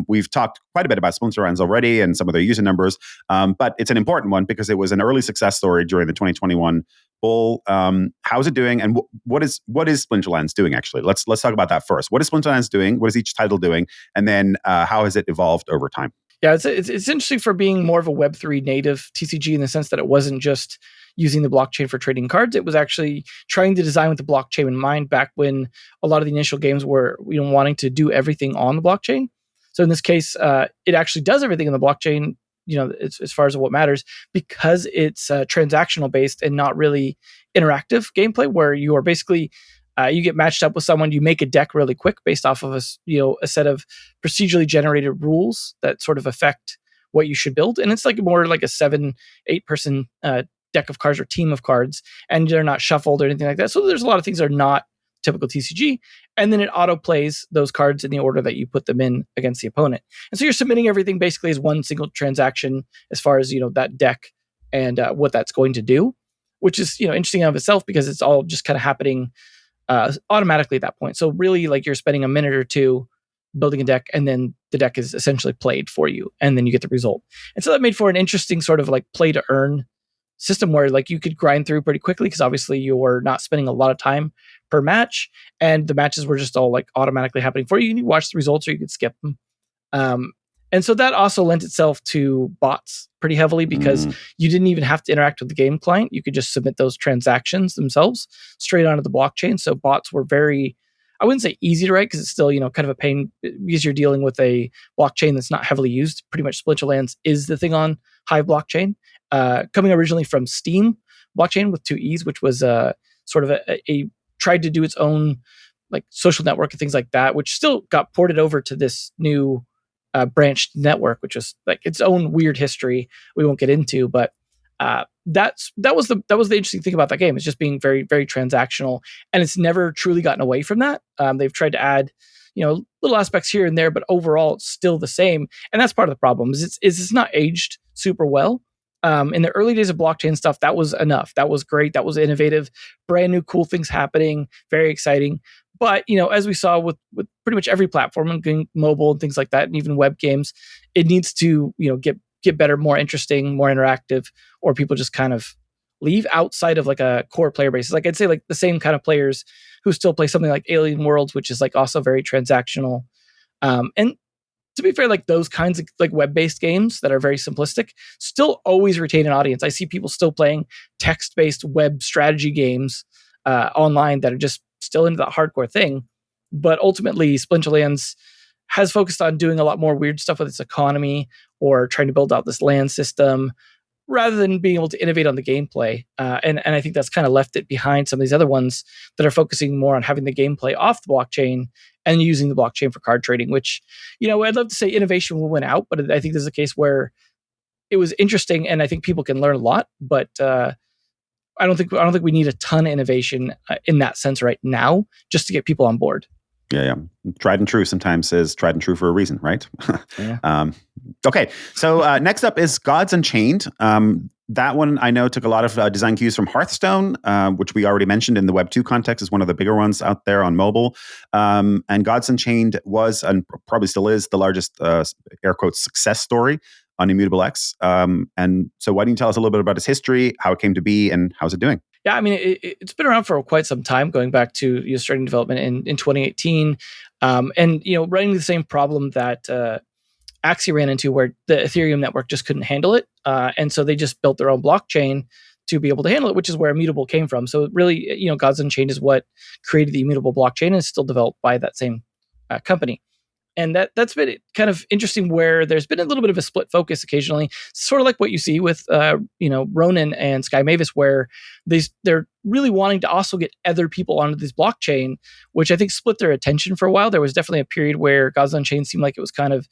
We've talked quite a bit about Splinter Lands already and some of their user numbers, but it's an important one because it was an early success story during the 2021 bull. How's it doing, and what is Splinterlands doing? Actually, let's talk about that first. What is Splinterlands doing? What is each title doing? And then how has it evolved over time? Yeah, it's interesting for being more of a Web3 native TCG in the sense that it wasn't just using the blockchain for trading cards. It was actually trying to design with the blockchain in mind back when a lot of the initial games were wanting to do everything on the blockchain. So in this case, it actually does everything on the blockchain, as far as what matters, because it's transactional based and not really interactive gameplay, where you are basically you get matched up with someone, you make a deck really quick based off of a set of procedurally generated rules that sort of affect what you should build, and it's like more like a 7-8 person deck of cards or team of cards, and they're not shuffled or anything like that. So there's a lot of things that are not typical TCG, and then it auto plays those cards in the order that you put them in against the opponent. And so you're submitting everything basically as one single transaction as far as that deck and what that's going to do, which is interesting in of itself because it's all just kind of happening automatically at that point. So really, like, you're spending a minute or two building a deck, and then the deck is essentially played for you, and then you get the result. And so that made for an interesting sort of like play to earn system where like you could grind through pretty quickly because obviously you were not spending a lot of time per match, and the matches were just all like automatically happening for you. You could watch the results or you could skip them. And so that also lent itself to bots pretty heavily because you didn't even have to interact with the game client. You could just submit those transactions themselves straight onto the blockchain. So bots were very, I wouldn't say easy to write because it's still, kind of a pain because you're dealing with a blockchain that's not heavily used. Pretty much Splinterlands is the thing on Hive blockchain, coming originally from Steam blockchain with 2 E's, which was sort of a tried to do its own like social network and things like that, which still got ported over to this new branched network, which was like its own weird history we won't get into. But that was the interesting thing about that game. It's just being very, very transactional, and it's never truly gotten away from that. They've tried to add little aspects here and there, but overall it's still the same. And that's part of the problem is it's not aged super well. In the early days of blockchain stuff, that was enough. That was great. That was innovative, brand new, cool things happening, very exciting. But, as we saw with pretty much every platform, including mobile and things like that, and even web games, it needs to, get better, more interesting, more interactive, or people just kind of leave outside of like a core player base. Like I'd say like the same kind of players who still play something like Alien Worlds, which is like also very transactional. And to be fair, like those kinds of like web-based games that are very simplistic still always retain an audience. I see people still playing text-based web strategy games online that are just still into that hardcore thing. But ultimately, Splinterlands has focused on doing a lot more weird stuff with its economy or trying to build out this land system rather than being able to innovate on the gameplay. And I think that's kind of left it behind some of these other ones that are focusing more on having the gameplay off the blockchain and using the blockchain for card trading, which, I'd love to say innovation will win out, but I think there's a case where it was interesting and I think people can learn a lot, but I don't think we need a ton of innovation in that sense right now just to get people on board. Yeah. Tried and true sometimes is tried and true for a reason, right? Yeah. Okay. So next up is Gods Unchained. That one I know took a lot of design cues from Hearthstone, which we already mentioned in the Web2 context is one of the bigger ones out there on mobile. And Gods Unchained was, and probably still is, the largest air quotes success story on Immutable X. And so why don't you tell us a little bit about its history, how it came to be, and how's it doing? Yeah, I mean, it's been around for quite some time, going back to starting development in 2018, and running the same problem that Axie ran into, where the Ethereum network just couldn't handle it, and so they just built their own blockchain to be able to handle it, which is where Immutable came from. So really, Gods Unchained is what created the Immutable blockchain, and is still developed by that same company. And that's been kind of interesting, where there's been a little bit of a split focus occasionally, sort of like what you see with Ronin and Sky Mavis, where they're really wanting to also get other people onto this blockchain, which I think split their attention for a while. There was definitely a period where Gods Unchained seemed like it was kind of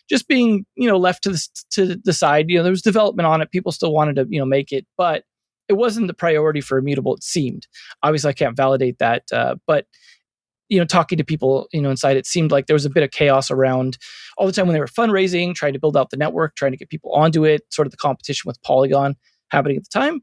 just being left to the side. There was development on it, people still wanted to make it, but it wasn't the priority for Immutable, it seemed. Obviously, I can't validate that, but talking to people, inside, it seemed like there was a bit of chaos around all the time when they were fundraising, trying to build out the network, trying to get people onto it, sort of the competition with Polygon happening at the time.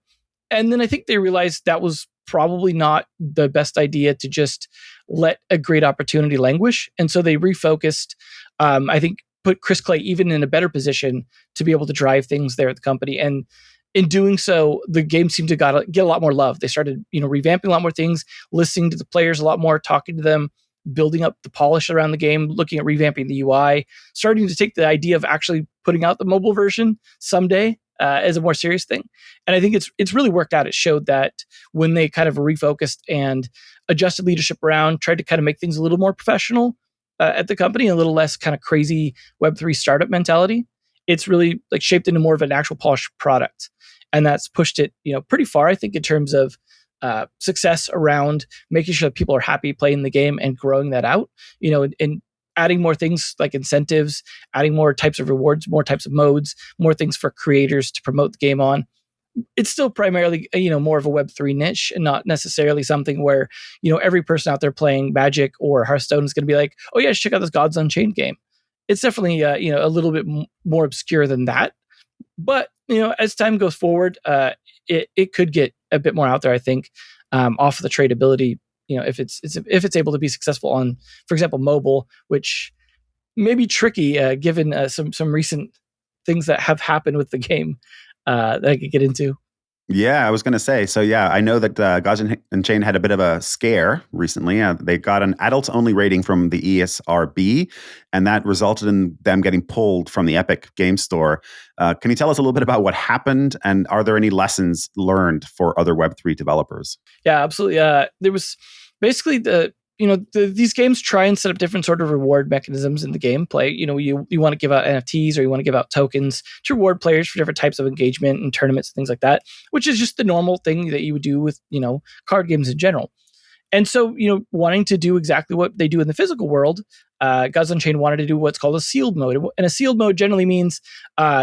And then I think they realized that was probably not the best idea to just let a great opportunity languish. And so they refocused, I think put Chris Clay even in a better position to be able to drive things there at the company. And in doing so, the game seemed to get a lot more love. They started, revamping a lot more things, listening to the players a lot more, talking to them, building up the polish around the game, looking at revamping the UI, starting to take the idea of actually putting out the mobile version someday as a more serious thing. And I think it's really worked out. It showed that when they kind of refocused and adjusted leadership around, tried to kind of make things a little more professional at the company, a little less kind of crazy Web3 startup mentality, it's really like shaped into more of an actual polished product. And that's pushed it, pretty far, I think, in terms of success around making sure that people are happy playing the game and growing that out, and adding more things like incentives, adding more types of rewards, more types of modes, more things for creators to promote the game on. It's still primarily, more of a Web3 niche and not necessarily something where, every person out there playing Magic or Hearthstone is going to be like, oh yeah, check out this Gods Unchained game. It's definitely, a little bit more obscure than that. But, as time goes forward, it could get a bit more out there, I think, off of the tradability, if it's able to be successful on, for example, mobile, which may be tricky given some recent things that have happened with the game that I could get into. Yeah, I was going to say. So yeah, I know that Gods Unchained had a bit of a scare recently. They got an adults-only rating from the ESRB, and that resulted in them getting pulled from the Epic Game Store. Can you tell us a little bit about what happened, and are there any lessons learned for other Web3 developers? Yeah, absolutely. There was basically these games try and set up different sort of reward mechanisms in the gameplay. You want to give out NFTs or you want to give out tokens to reward players for different types of engagement and tournaments and things like that, which is just the normal thing that you would do with, card games in general. And so, wanting to do exactly what they do in the physical world, Gods Unchained wanted to do what's called a sealed mode. And a sealed mode generally means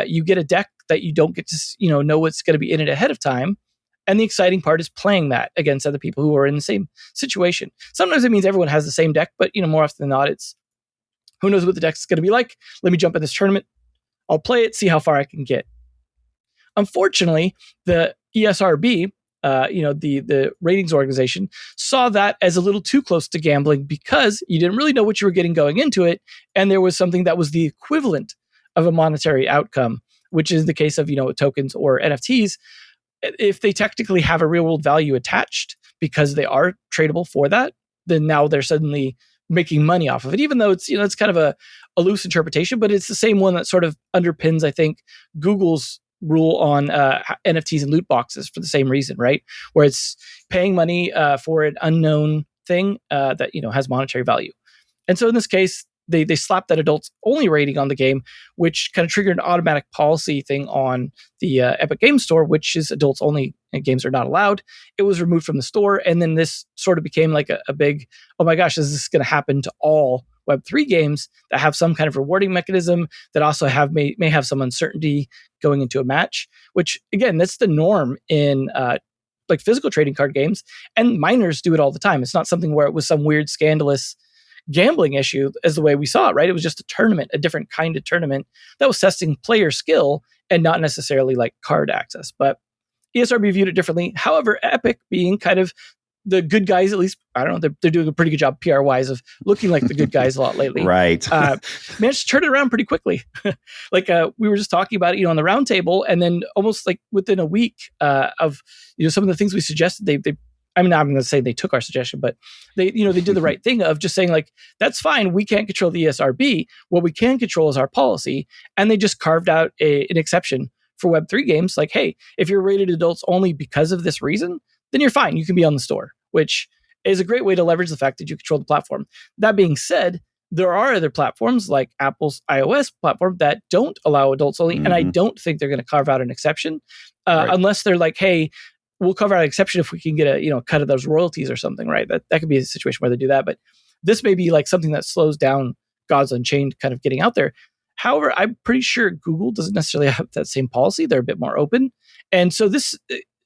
you get a deck that you don't get to, know what's going to be in it ahead of time. And the exciting part is playing that against other people who are in the same situation. Sometimes it means everyone has the same deck, but more often than not, it's who knows what the deck's going to be like. Let me jump in this tournament. I'll play it, see how far I can get. Unfortunately, the ESRB, the ratings organization, saw that as a little too close to gambling because you didn't really know what you were getting going into it, and there was something that was the equivalent of a monetary outcome, which is the case of tokens or NFTs. If they technically have a real world value attached because they are tradable for that, then now they're suddenly making money off of it, even though it's, it's kind of a loose interpretation, but it's the same one that sort of underpins, I think, Google's rule on NFTs and loot boxes for the same reason, right? Where it's paying money for an unknown thing that, has monetary value. And so in this case, they slapped that adults only rating on the game, which kind of triggered an automatic policy thing on the Epic Game Store, which is adults only and games are not allowed. It was removed from the store. And then this sort of became like a big, oh my gosh, is this going to happen to all Web3 games that have some kind of rewarding mechanism that also may have some uncertainty going into a match, which again, that's the norm in like physical trading card games, and minors do it all the time. It's not something where it was some weird scandalous gambling issue as the way we saw it, right? It was just a tournament, a different kind of tournament that was testing player skill and not necessarily like card access. But ESRB viewed it differently. However, Epic being kind of the good guys, at least, I don't know, they're doing a pretty good job PR wise of looking like the good guys a lot lately. Right. Managed to turn it around pretty quickly. Like we were just talking about it, on the roundtable, and then almost like within a week of, some of the things we suggested, they I'm not going to say they took our suggestion, but they did the right thing of just saying like, that's fine. We can't control the ESRB. What we can control is our policy. And they just carved out an exception for Web3 games. Like, hey, if you're rated adults only because of this reason, then you're fine. You can be on the store, which is a great way to leverage the fact that you control the platform. That being said, there are other platforms like Apple's iOS platform that don't allow adults only. Mm-hmm. And I don't think they're going to carve out an exception unless they're like, hey, we'll cover an exception if we can get a cut of those royalties or something, right? That could be a situation where they do that. But this may be like something that slows down Gods Unchained kind of getting out there. However, I'm pretty sure Google doesn't necessarily have that same policy. They're a bit more open. And so this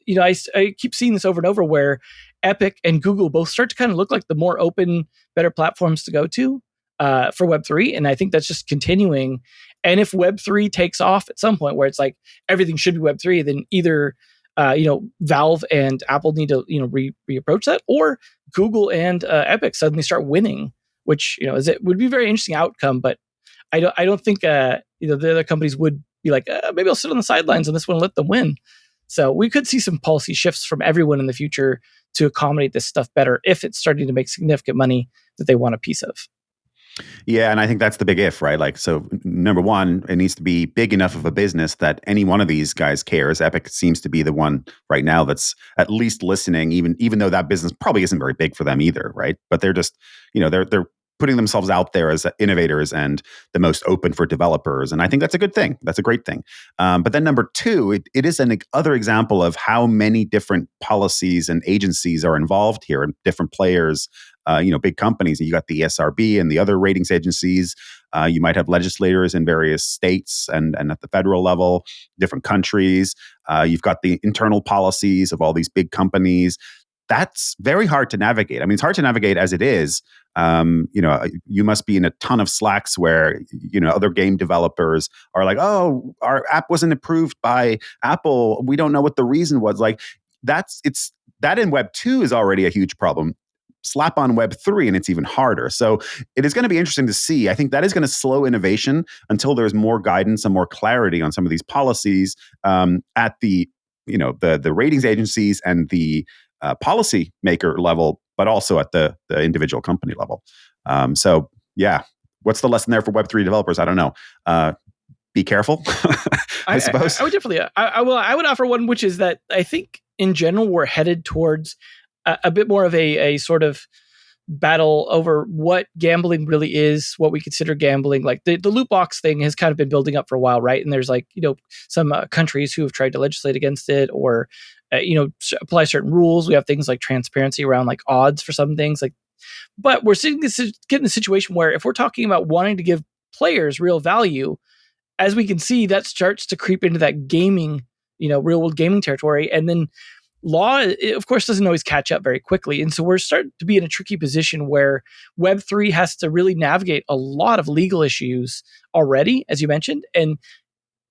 I keep seeing this over and over where Epic and Google both start to kind of look like the more open, better platforms to go to for Web3. And I think that's just continuing. And if Web3 takes off at some point where it's like everything should be Web3, then either Valve and Apple need to reapproach that, or Google and Epic suddenly start winning, which it would be a very interesting outcome. But I don't think the other companies would be like, maybe I'll sit on the sidelines on this one and let them win. So we could see some policy shifts from everyone in the future to accommodate this stuff better if it's starting to make significant money that they want a piece of. Yeah, and I think that's the big if, right? Like, so number one, it needs to be big enough of a business that any one of these guys cares. Epic seems to be the one right now that's at least listening, even though that business probably isn't very big for them either, right? But they're just, they're putting themselves out there as innovators and the most open for developers. And I think that's a good thing. That's a great thing. But then number two, it is another example of how many different policies and agencies are involved here and different players, big companies. You got the ESRB and the other ratings agencies. You might have legislators in various states and at the federal level, different countries. You've got the internal policies of all these big companies. That's very hard to navigate. I mean, it's hard to navigate as it is. You must be in a ton of Slacks where, other game developers are like, oh, our app wasn't approved by Apple. We don't know what the reason was. Like that in Web 2 is already a huge problem. Slap on Web 3 and it's even harder. So it is going to be interesting to see. I think that is going to slow innovation until there's more guidance and more clarity on some of these policies at the ratings agencies and the policy maker level, but also at the individual company level. So yeah, what's the lesson there for Web3 developers? I don't know. Be careful, I suppose. I would definitely, I would offer one, which is that I think in general, we're headed towards a bit more of a sort of battle over what gambling really is, what we consider gambling. Like the loot box thing has kind of been building up for a while, right? And there's some countries who have tried to legislate against it or apply certain rules. We have things like transparency around like odds for some things. But we're getting a situation where if we're talking about wanting to give players real value, as we can see, that starts to creep into that gaming, real world gaming territory, and then law, of course, doesn't always catch up very quickly. And so we're starting to be in a tricky position where Web3 has to really navigate a lot of legal issues already, as you mentioned. And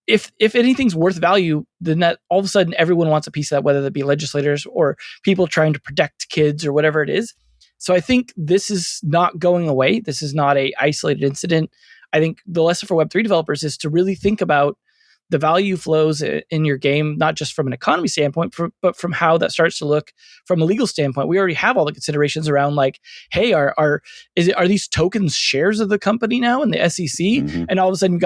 if anything's worth value, then that all of a sudden everyone wants a piece of that, whether that be legislators or people trying to protect kids or whatever it is. So I think this is not going away. This is not a isolated incident. I think the lesson for Web3 developers is to really think about the value flows in your game, not just from an economy standpoint, but from how that starts to look from a legal standpoint. We already have all the considerations around like, hey, are these tokens shares of the company now in the SEC? Mm-hmm. And all of a sudden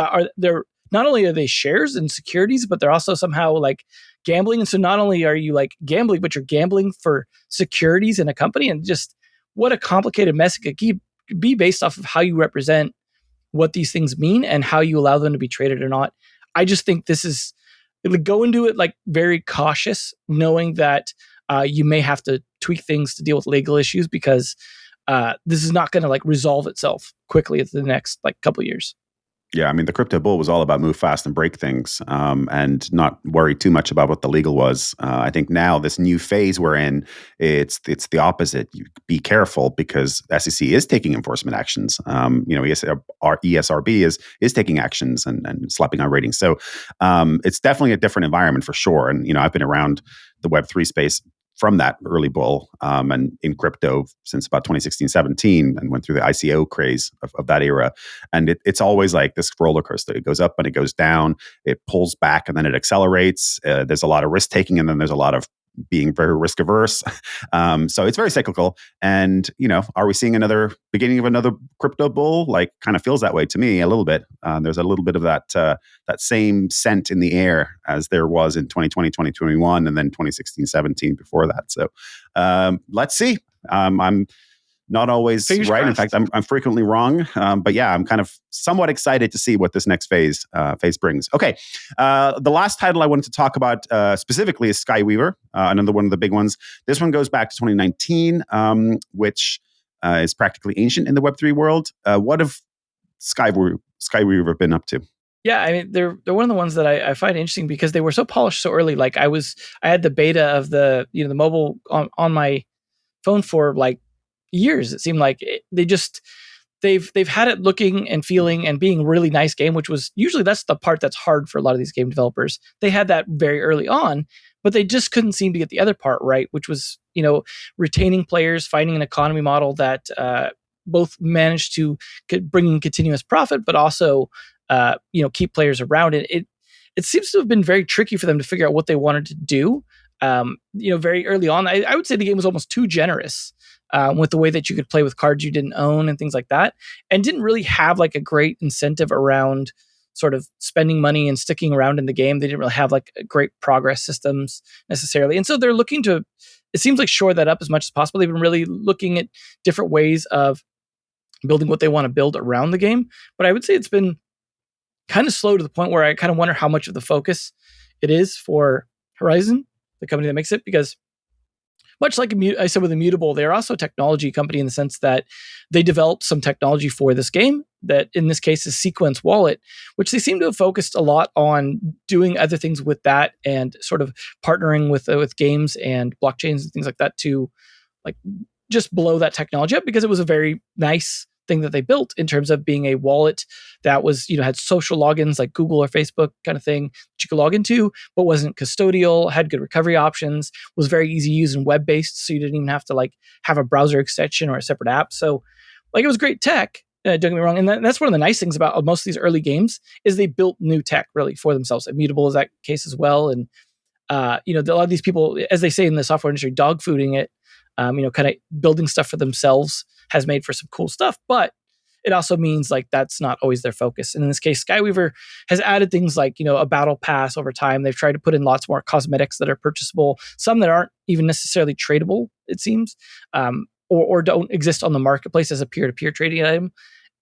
not only are they shares and securities, but they're also somehow like gambling. And so not only are you like gambling, but you're gambling for securities in a company. And just what a complicated mess it could be based off of how you represent what these things mean and how you allow them to be traded or not. I just think this is go into it like very cautious, knowing that you may have to tweak things to deal with legal issues because this is not going to like resolve itself quickly in the next like couple of years. Yeah, I mean, the crypto bull was all about move fast and break things and not worry too much about what the legal was. I think now this new phase we're in, it's the opposite. You be careful because SEC is taking enforcement actions. ESRB is taking actions and slapping on ratings. So it's definitely a different environment for sure. And, I've been around the Web3 space from that early bull and in crypto since about 2016, 17, and went through the ICO craze of that era. And it's always like this roller coaster. It goes up and it goes down. It pulls back and then it accelerates. There's a lot of risk taking and then there's a lot of being very risk averse. So it's very cyclical. And, are we seeing beginning of another crypto bull? Like kind of feels that way to me a little bit. There's a little bit of that same scent in the air as there was in 2020, 2021, and then 2016, 17 before that. So let's see. I'm not always Fingers right. crossed. In fact, I'm frequently wrong. But yeah, I'm kind of somewhat excited to see what this next phase brings. Okay. The last title I wanted to talk about specifically is Skyweaver, another one of the big ones. This one goes back to 2019, which is practically ancient in the Web3 world. What have Skyweaver been up to? Yeah, I mean they're one of the ones that I find interesting because they were so polished so early. Like I had the beta of the the mobile on my phone for like years. It seemed like they've had it looking and feeling and being a really nice game, which was usually that's the part that's hard for a lot of these game developers. They had that very early on, but they just couldn't seem to get the other part right, which was retaining players, finding an economy model that both managed to bring in continuous profit, but also keep players around. It seems to have been very tricky for them to figure out what they wanted to do. Very early on, I would say the game was almost too generous with the way that you could play with cards you didn't own and things like that, and didn't really have like a great incentive around sort of spending money and sticking around in the game. They didn't really have like great progress systems necessarily, and so they're looking to, it seems like, shore that up as much as possible. They've been really looking at different ways of building what they want to build around the game, but I would say it's been kind of slow to the point where I kind of wonder how much of the focus it is for Horizon, the company that makes it, because much like I said with Immutable, they're also a technology company in the sense that they developed some technology for this game that in this case is Sequence Wallet, which they seem to have focused a lot on doing other things with that and sort of partnering with games and blockchains and things like that to like just blow that technology up, because it was a very nice thing that they built in terms of being a wallet that was, had social logins like Google or Facebook kind of thing that you could log into, but wasn't custodial, had good recovery options, was very easy to use and web-based. So you didn't even have to like have a browser extension or a separate app. So like it was great tech. Don't get me wrong. And that's one of the nice things about most of these early games is they built new tech really for themselves. Immutable is that case as well. And, a lot of these people, as they say in the software industry, dog fooding it, kind of building stuff for themselves has made for some cool stuff, but it also means like that's not always their focus. And in this case, Skyweaver has added things like, a battle pass over time. They've tried to put in lots more cosmetics that are purchasable, some that aren't even necessarily tradable, it seems, or don't exist on the marketplace as a peer-to-peer trading item.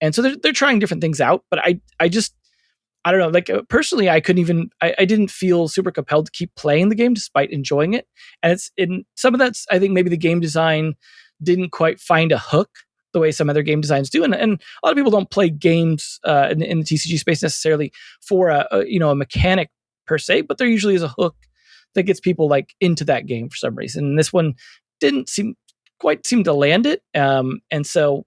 And so they're trying different things out, but I don't know, like personally, I didn't feel super compelled to keep playing the game despite enjoying it. And it's in some of that's, I think maybe the game design didn't quite find a hook the way some other game designs do. And a lot of people don't play games in the TCG space necessarily for a mechanic per se, but there usually is a hook that gets people like into that game for some reason. And this one didn't seem to land it. And so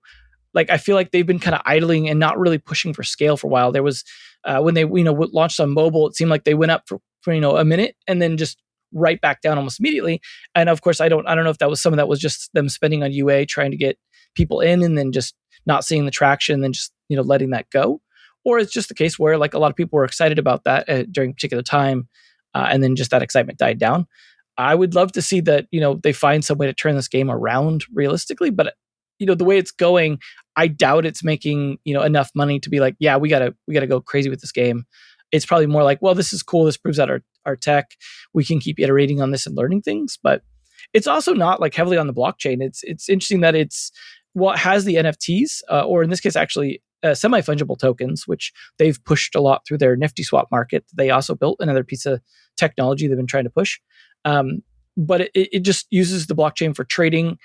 like, I feel like they've been kind of idling and not really pushing for scale for a while. There was, when they, launched on mobile, it seemed like they went up for a minute and then just right back down almost immediately. And of course, I don't know if that was some of that was just them spending on UA, trying to get people in and then just not seeing the traction and then just, letting that go. Or it's just the case where like a lot of people were excited about that during a particular time. And then just that excitement died down. I would love to see that, they find some way to turn this game around realistically, but the way it's going, I doubt it's making, enough money to be like, yeah, we gotta go crazy with this game. It's probably more like, well, this is cool. This proves out our tech. We can keep iterating on this and learning things, but it's also not like heavily on the blockchain. It's interesting that it's what has the NFTs, or in this case, actually semi-fungible tokens, which they've pushed a lot through their Nifty Swap market. They also built another piece of technology they've been trying to push. But it just uses the blockchain for trading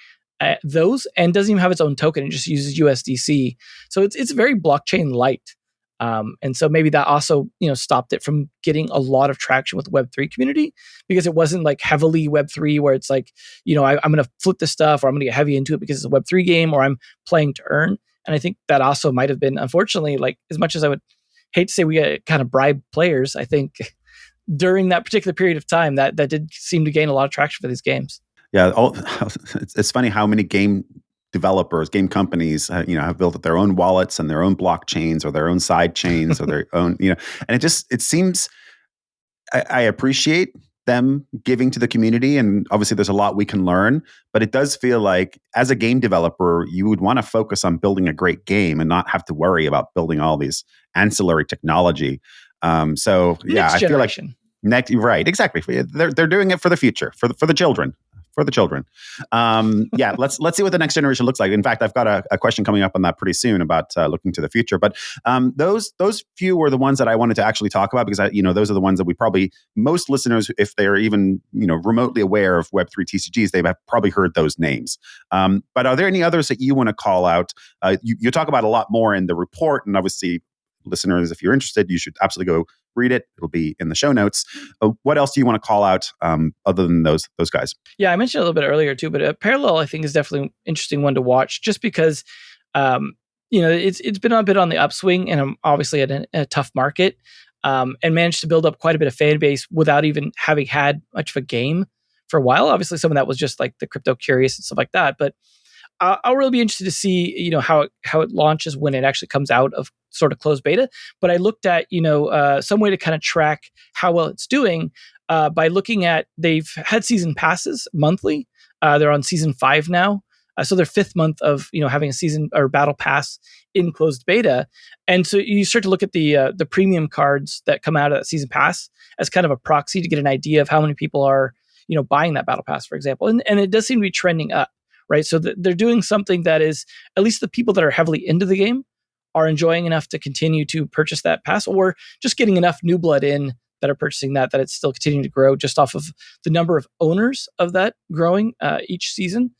those and doesn't even have its own token. It just uses USDC. So it's very blockchain light. And so maybe that also, stopped it from getting a lot of traction with the Web3 community, because it wasn't like heavily Web3 where it's like, I'm going to flip this stuff, or I'm going to get heavy into it because it's a Web3 game, or I'm playing to earn. And I think that also might have been, unfortunately, like as much as I would hate to say we kind of bribe players, I think during that particular period of time that did seem to gain a lot of traction for these games. Yeah, it's funny how many game developers, game companies, have built their own wallets and their own blockchains or their own side chains or their own, and it seems, I appreciate them giving to the community, and obviously there's a lot we can learn, but it does feel like as a game developer, you would want to focus on building a great game and not have to worry about building all these ancillary technology. So yeah, Next generation. I feel like right, exactly. They're doing it for the future, for the children. For the children. Yeah, let's see what the next generation looks like. In fact, I've got a question coming up on that pretty soon about looking to the future. But those few were the ones that I wanted to actually talk about, because those are the ones that we probably, most listeners, if they're even remotely aware of Web3 TCGs, they've probably heard those names. But are there any others that you want to call out? You talk about a lot more in the report, and obviously listeners, if you're interested, you should absolutely go read it. It'll be in the show notes. What else do you want to call out other than those guys? Yeah, I mentioned a little bit earlier too, but Parallel I think is definitely an interesting one to watch, just because it's been a bit on the upswing, and I'm obviously at a tough market, and managed to build up quite a bit of fan base without even having had much of a game for a while. Obviously, some of that was just like the crypto curious and stuff like that, but I'll really be interested to see, how it launches when it actually comes out of sort of closed beta. But I looked at, some way to kind of track how well it's doing by looking at, they've had season passes monthly. They're on season 5 now. So their 5th month of, having a season or battle pass in closed beta. And so you start to look at the premium cards that come out of that season pass as kind of a proxy to get an idea of how many people are, buying that battle pass, for example. And it does seem to be trending up. Right. So they're doing something that is, at least the people that are heavily into the game are enjoying enough to continue to purchase that pass, or just getting enough new blood in that are purchasing that it's still continuing to grow just off of the number of owners of that growing each season.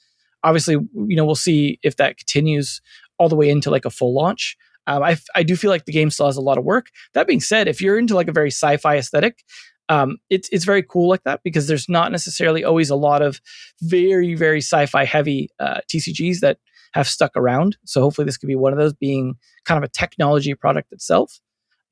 Obviously, we'll see if that continues all the way into like a full launch. I do feel like the game still has a lot of work. That being said, if you're into like a very sci-fi aesthetic, it's very cool like that, because there's not necessarily always a lot of very, very sci-fi heavy TCGs that have stuck around. So hopefully this could be one of those, being kind of a technology product itself.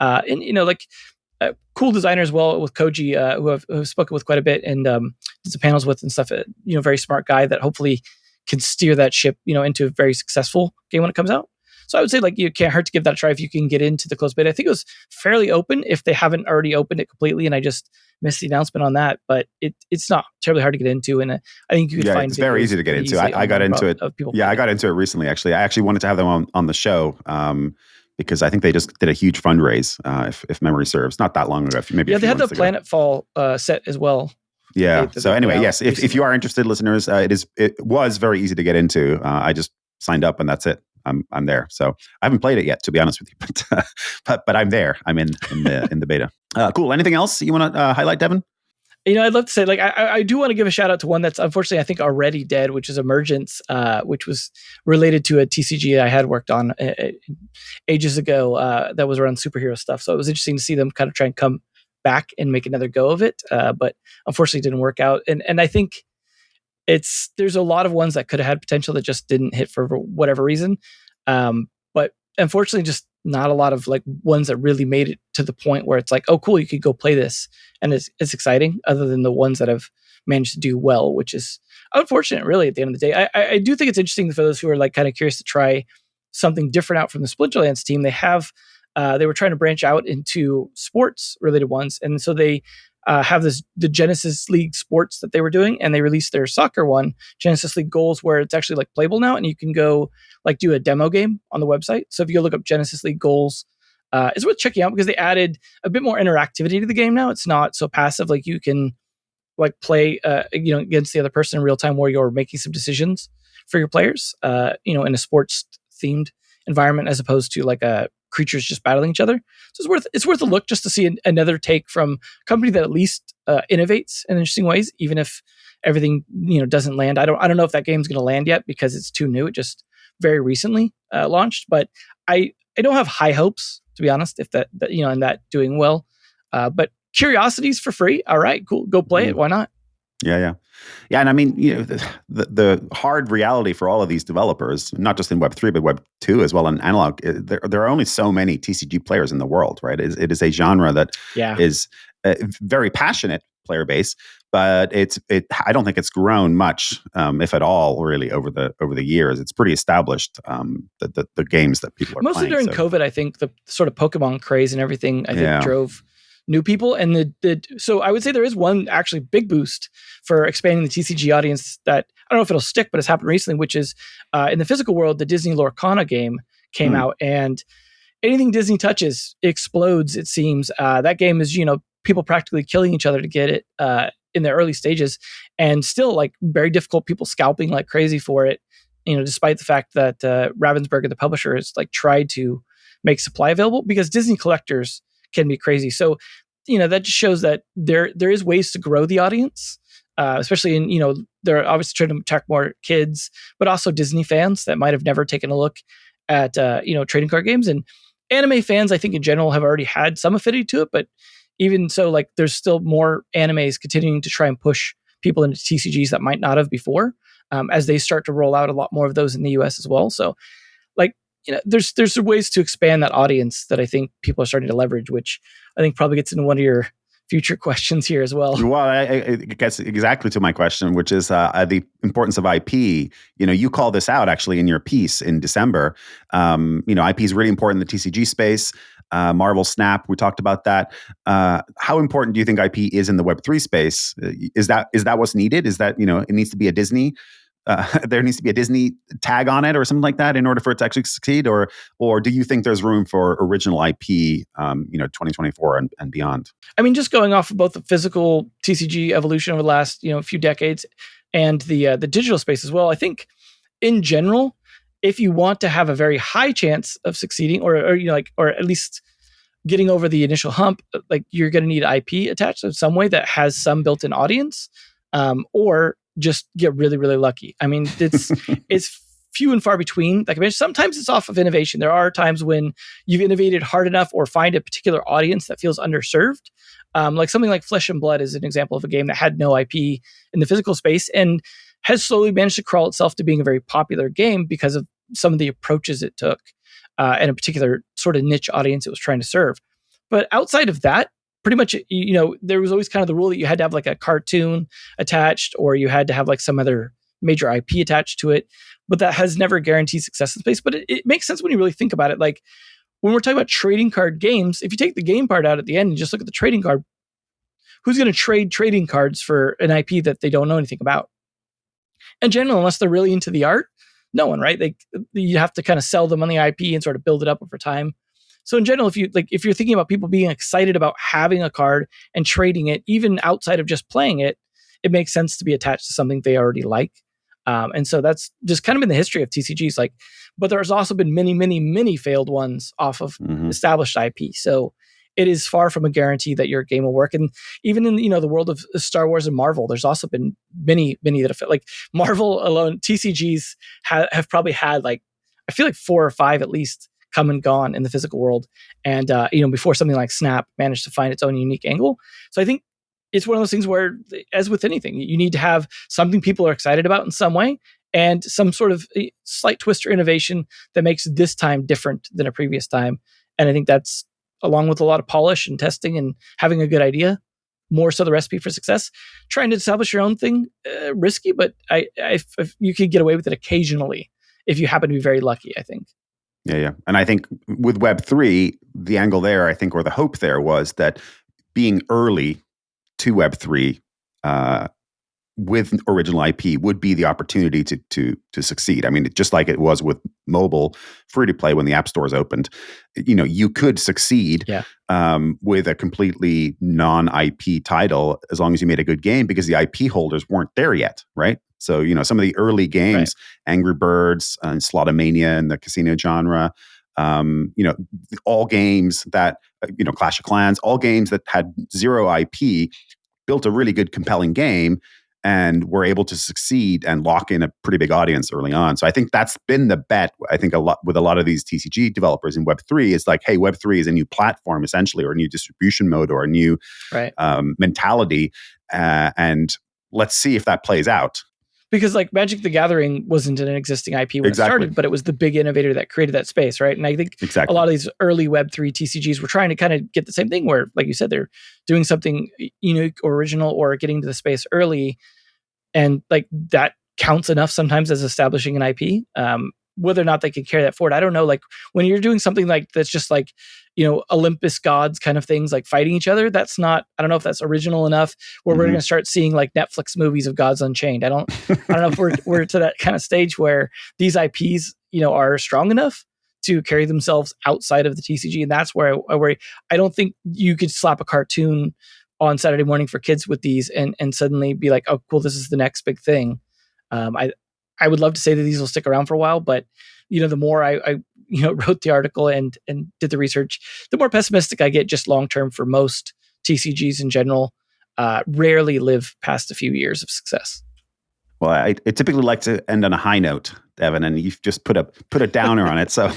Cool designer as well with Koji, who I've spoken with quite a bit and did some panels with and stuff. Very smart guy that hopefully can steer that ship, into a very successful game when it comes out. So I would say, like, you can't hurt to give that a try if you can get into the closed beta. I think it was fairly open if they haven't already opened it completely, and I just missed the announcement on that. But it's not terribly hard to get into, and I think you could find it's very easy to get into. I got into it. I got into it recently. Actually, I actually wanted to have them on the show because I think they just did a huge fundraise, if memory serves, not that long ago. Maybe they had the Planetfall set as well. Yeah. So anyway, yes, if you are interested, listeners, it was very easy to get into. I just signed up and that's it. I'm there. So I haven't played it yet, to be honest with you, but I'm there. I'm in the beta. Cool. Anything else you want to highlight, Devin? I'd love to say, like, I do want to give a shout out to one that's unfortunately, I think, already dead, which is Emergence, which was related to a TCG I had worked on ages ago that was around superhero stuff. So it was interesting to see them kind of try and come back and make another go of it. But unfortunately it didn't work out. And I think there's a lot of ones that could have had potential that just didn't hit for whatever reason. But unfortunately, just not a lot of like ones that really made it to the point where it's like, oh, cool, you could go play this. And it's exciting, other than the ones that have managed to do well, which is unfortunate, really, at the end of the day. I do think it's interesting for those who are like kind of curious to try something different out from the Splinterlands team. They were trying to branch out into sports related ones. And so they have the Genesis League sports that they were doing, and they released their soccer one, Genesis League Goals, where it's actually like playable now, and you can go like do a demo game on the website. So if you go look up Genesis League Goals, it's worth checking out because they added a bit more interactivity to the game now. It's not so passive, like you can like play against the other person in real time where you're making some decisions for your players, in a sports themed environment, as opposed to like creatures just battling each other. So it's worth a look just to see another take from a company that at least innovates in interesting ways, even if everything doesn't land. I don't know if that game's going to land yet because it's too new. It just very recently launched, but I don't have high hopes, to be honest, if that and that doing well. But Curiosity's for free. All right, cool. Go play it. Why not? Yeah. And I mean, the hard reality for all of these developers, not just in Web3, but Web2 as well, and analog, there are only so many TCG players in the world, right? It is a genre that is a very passionate player base, but I don't think it's grown much, if at all, really over the years. It's pretty established, the games that people are mostly playing. Mostly during COVID, I think the sort of Pokemon craze and everything, I think drove new people. And so I would say there is one actually big boost for expanding the TCG audience that I don't know if it'll stick, but it's happened recently, which is in the physical world, the Disney Lorcana game came out, and anything Disney touches explodes, it seems. That game is, people practically killing each other to get it in the early stages, and still like very difficult, people scalping like crazy for it, despite the fact that Ravensburger, the publisher, has like tried to make supply available, because Disney collectors can be crazy. So, that just shows that there is ways to grow the audience, especially in, they're obviously trying to attract more kids, but also Disney fans that might have never taken a look at, trading card games. And anime fans, I think in general, have already had some affinity to it, but even so, like there's still more animes continuing to try and push people into TCGs that might not have before, as they start to roll out a lot more of those in the US as well. So like, there's ways to expand that audience that I think people are starting to leverage, which I think probably gets into one of your future questions here as well. Well, it gets exactly to my question, which is the importance of IP. You call this out actually in your piece in December. IP is really important in the TCG space. Marvel Snap, we talked about that. How important do you think IP is in the Web3 space? Is that what's needed? Is that, it needs to be a Disney? There needs to be a Disney tag on it or something like that in order for it to actually succeed? Or do you think there's room for original IP, 2024 and beyond? I mean, just going off of both the physical TCG evolution over the last, few decades and the digital space as well, I think in general, if you want to have a very high chance of succeeding or at least getting over the initial hump, like you're going to need IP attached in some way that has some built-in audience, or just get really, really lucky. I mean, it's few and far between. Like I mentioned, sometimes it's off of innovation. There are times when you've innovated hard enough or find a particular audience that feels underserved. Like something like Flesh and Blood is an example of a game that had no IP in the physical space and has slowly managed to crawl itself to being a very popular game because of some of the approaches it took and a particular sort of niche audience it was trying to serve. But outside of that, pretty much, there was always kind of the rule that you had to have like a cartoon attached or you had to have like some other major IP attached to it. But that has never guaranteed success in space. But it makes sense when you really think about it. Like when we're talking about trading card games, if you take the game part out at the end and just look at the trading card, who's going to trade trading cards for an IP that they don't know anything about? In general, unless they're really into the art, no one, right? You have to kind of sell them on the IP and sort of build it up over time. So in general, if you're thinking about people being excited about having a card and trading it, even outside of just playing it, it makes sense to be attached to something they already like. And so that's just kind of been the history of TCGs. But there's also been many, many, many failed ones off of established IP. So it is far from a guarantee that your game will work. And even in the world of Star Wars and Marvel, there's also been many, many that have like Marvel alone. TCGs have probably had I feel like 4 or 5 at least come and gone in the physical world. And, before something like Snap managed to find its own unique angle. So I think it's one of those things where, as with anything, you need to have something people are excited about in some way and some sort of slight twist or innovation that makes this time different than a previous time. And I think that's, along with a lot of polish and testing and having a good idea, more so the recipe for success. Trying to establish your own thing, risky, but if you could get away with it occasionally if you happen to be very lucky, I think. Yeah. And I think with Web3, the angle there, I think, or the hope there was that being early to Web3 with original IP would be the opportunity to succeed. I mean, just like it was with mobile free to play when the app stores opened, you could succeed with a completely non-IP title as long as you made a good game because the IP holders weren't there yet, right? So, some of the early games, Angry Birds and Slotomania and the casino genre, all games that, Clash of Clans, all games that had zero IP built a really good, compelling game and were able to succeed and lock in a pretty big audience early on. So I think that's been the bet, I think, a lot with a lot of these TCG developers in Web3. It's like, hey, Web3 is a new platform, essentially, or a new distribution mode or a new mentality. And let's see if that plays out. Because Magic the Gathering wasn't an existing IP when it started, but it was the big innovator that created that space, right? And I think a lot of these early Web3 TCGs were trying to kind of get the same thing where, like you said, they're doing something unique or original or getting to the space early. And that counts enough sometimes as establishing an IP. Whether or not they can carry that forward, I don't know. When you're doing something that's just Olympus gods kind of things, fighting each other, that's not, I don't know if that's original enough where we're going to start seeing Netflix movies of Gods Unchained. I don't know if we're to that kind of stage where these IPs, are strong enough to carry themselves outside of the TCG. And that's where I worry. I don't think you could slap a cartoon on Saturday morning for kids with these and suddenly be like, oh, cool, this is the next big thing. I would love to say that these will stick around for a while, but the more I wrote the article and did the research, the more pessimistic I get just long term for most TCGs in general. Rarely live past a few years of success. Well, I typically like to end on a high note, Devin, and you've just put a downer on it. So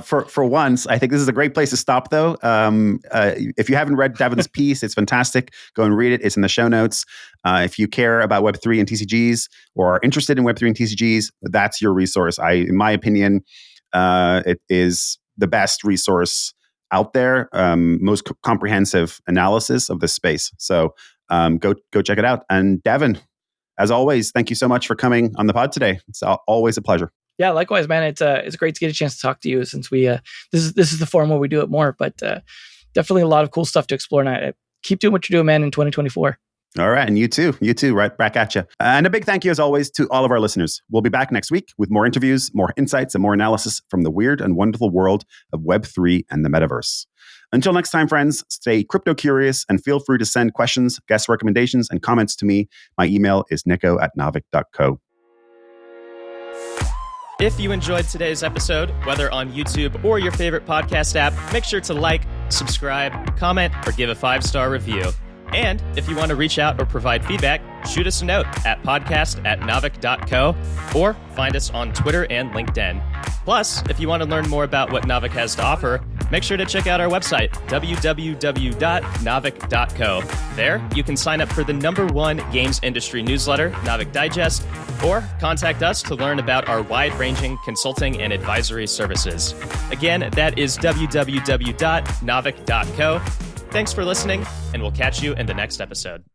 for once, I think this is a great place to stop. Though, if you haven't read Devin's piece, it's fantastic. Go and read it. It's in the show notes. If you care about Web3 and TCGs or are interested in Web3 and TCGs, that's your resource. In my opinion, it is the best resource out there, most comprehensive analysis of this space. So go check it out. And Devin, as always, thank you so much for coming on the pod today. It's always a pleasure. Yeah, likewise, man. It's great to get a chance to talk to you since we this is the forum where we do it more. But definitely a lot of cool stuff to explore. And I keep doing what you're doing, man, in 2024. All right, and you too, right back at you. And a big thank you, as always, to all of our listeners. We'll be back next week with more interviews, more insights, and more analysis from the weird and wonderful world of Web3 and the metaverse. Until next time, friends, stay crypto curious and feel free to send questions, guest recommendations, and comments to me. My email is nico@naavik.co. If you enjoyed today's episode, whether on YouTube or your favorite podcast app, make sure to like, subscribe, comment, or give a 5-star review. And if you want to reach out or provide feedback, shoot us a note at podcast@naavik.co or find us on Twitter and LinkedIn. Plus, if you want to learn more about what Naavik has to offer, make sure to check out our website, www.naavik.co. There, you can sign up for the #1 games industry newsletter, Naavik Digest, or contact us to learn about our wide-ranging consulting and advisory services. Again, that is www.naavik.co. Thanks for listening, and we'll catch you in the next episode.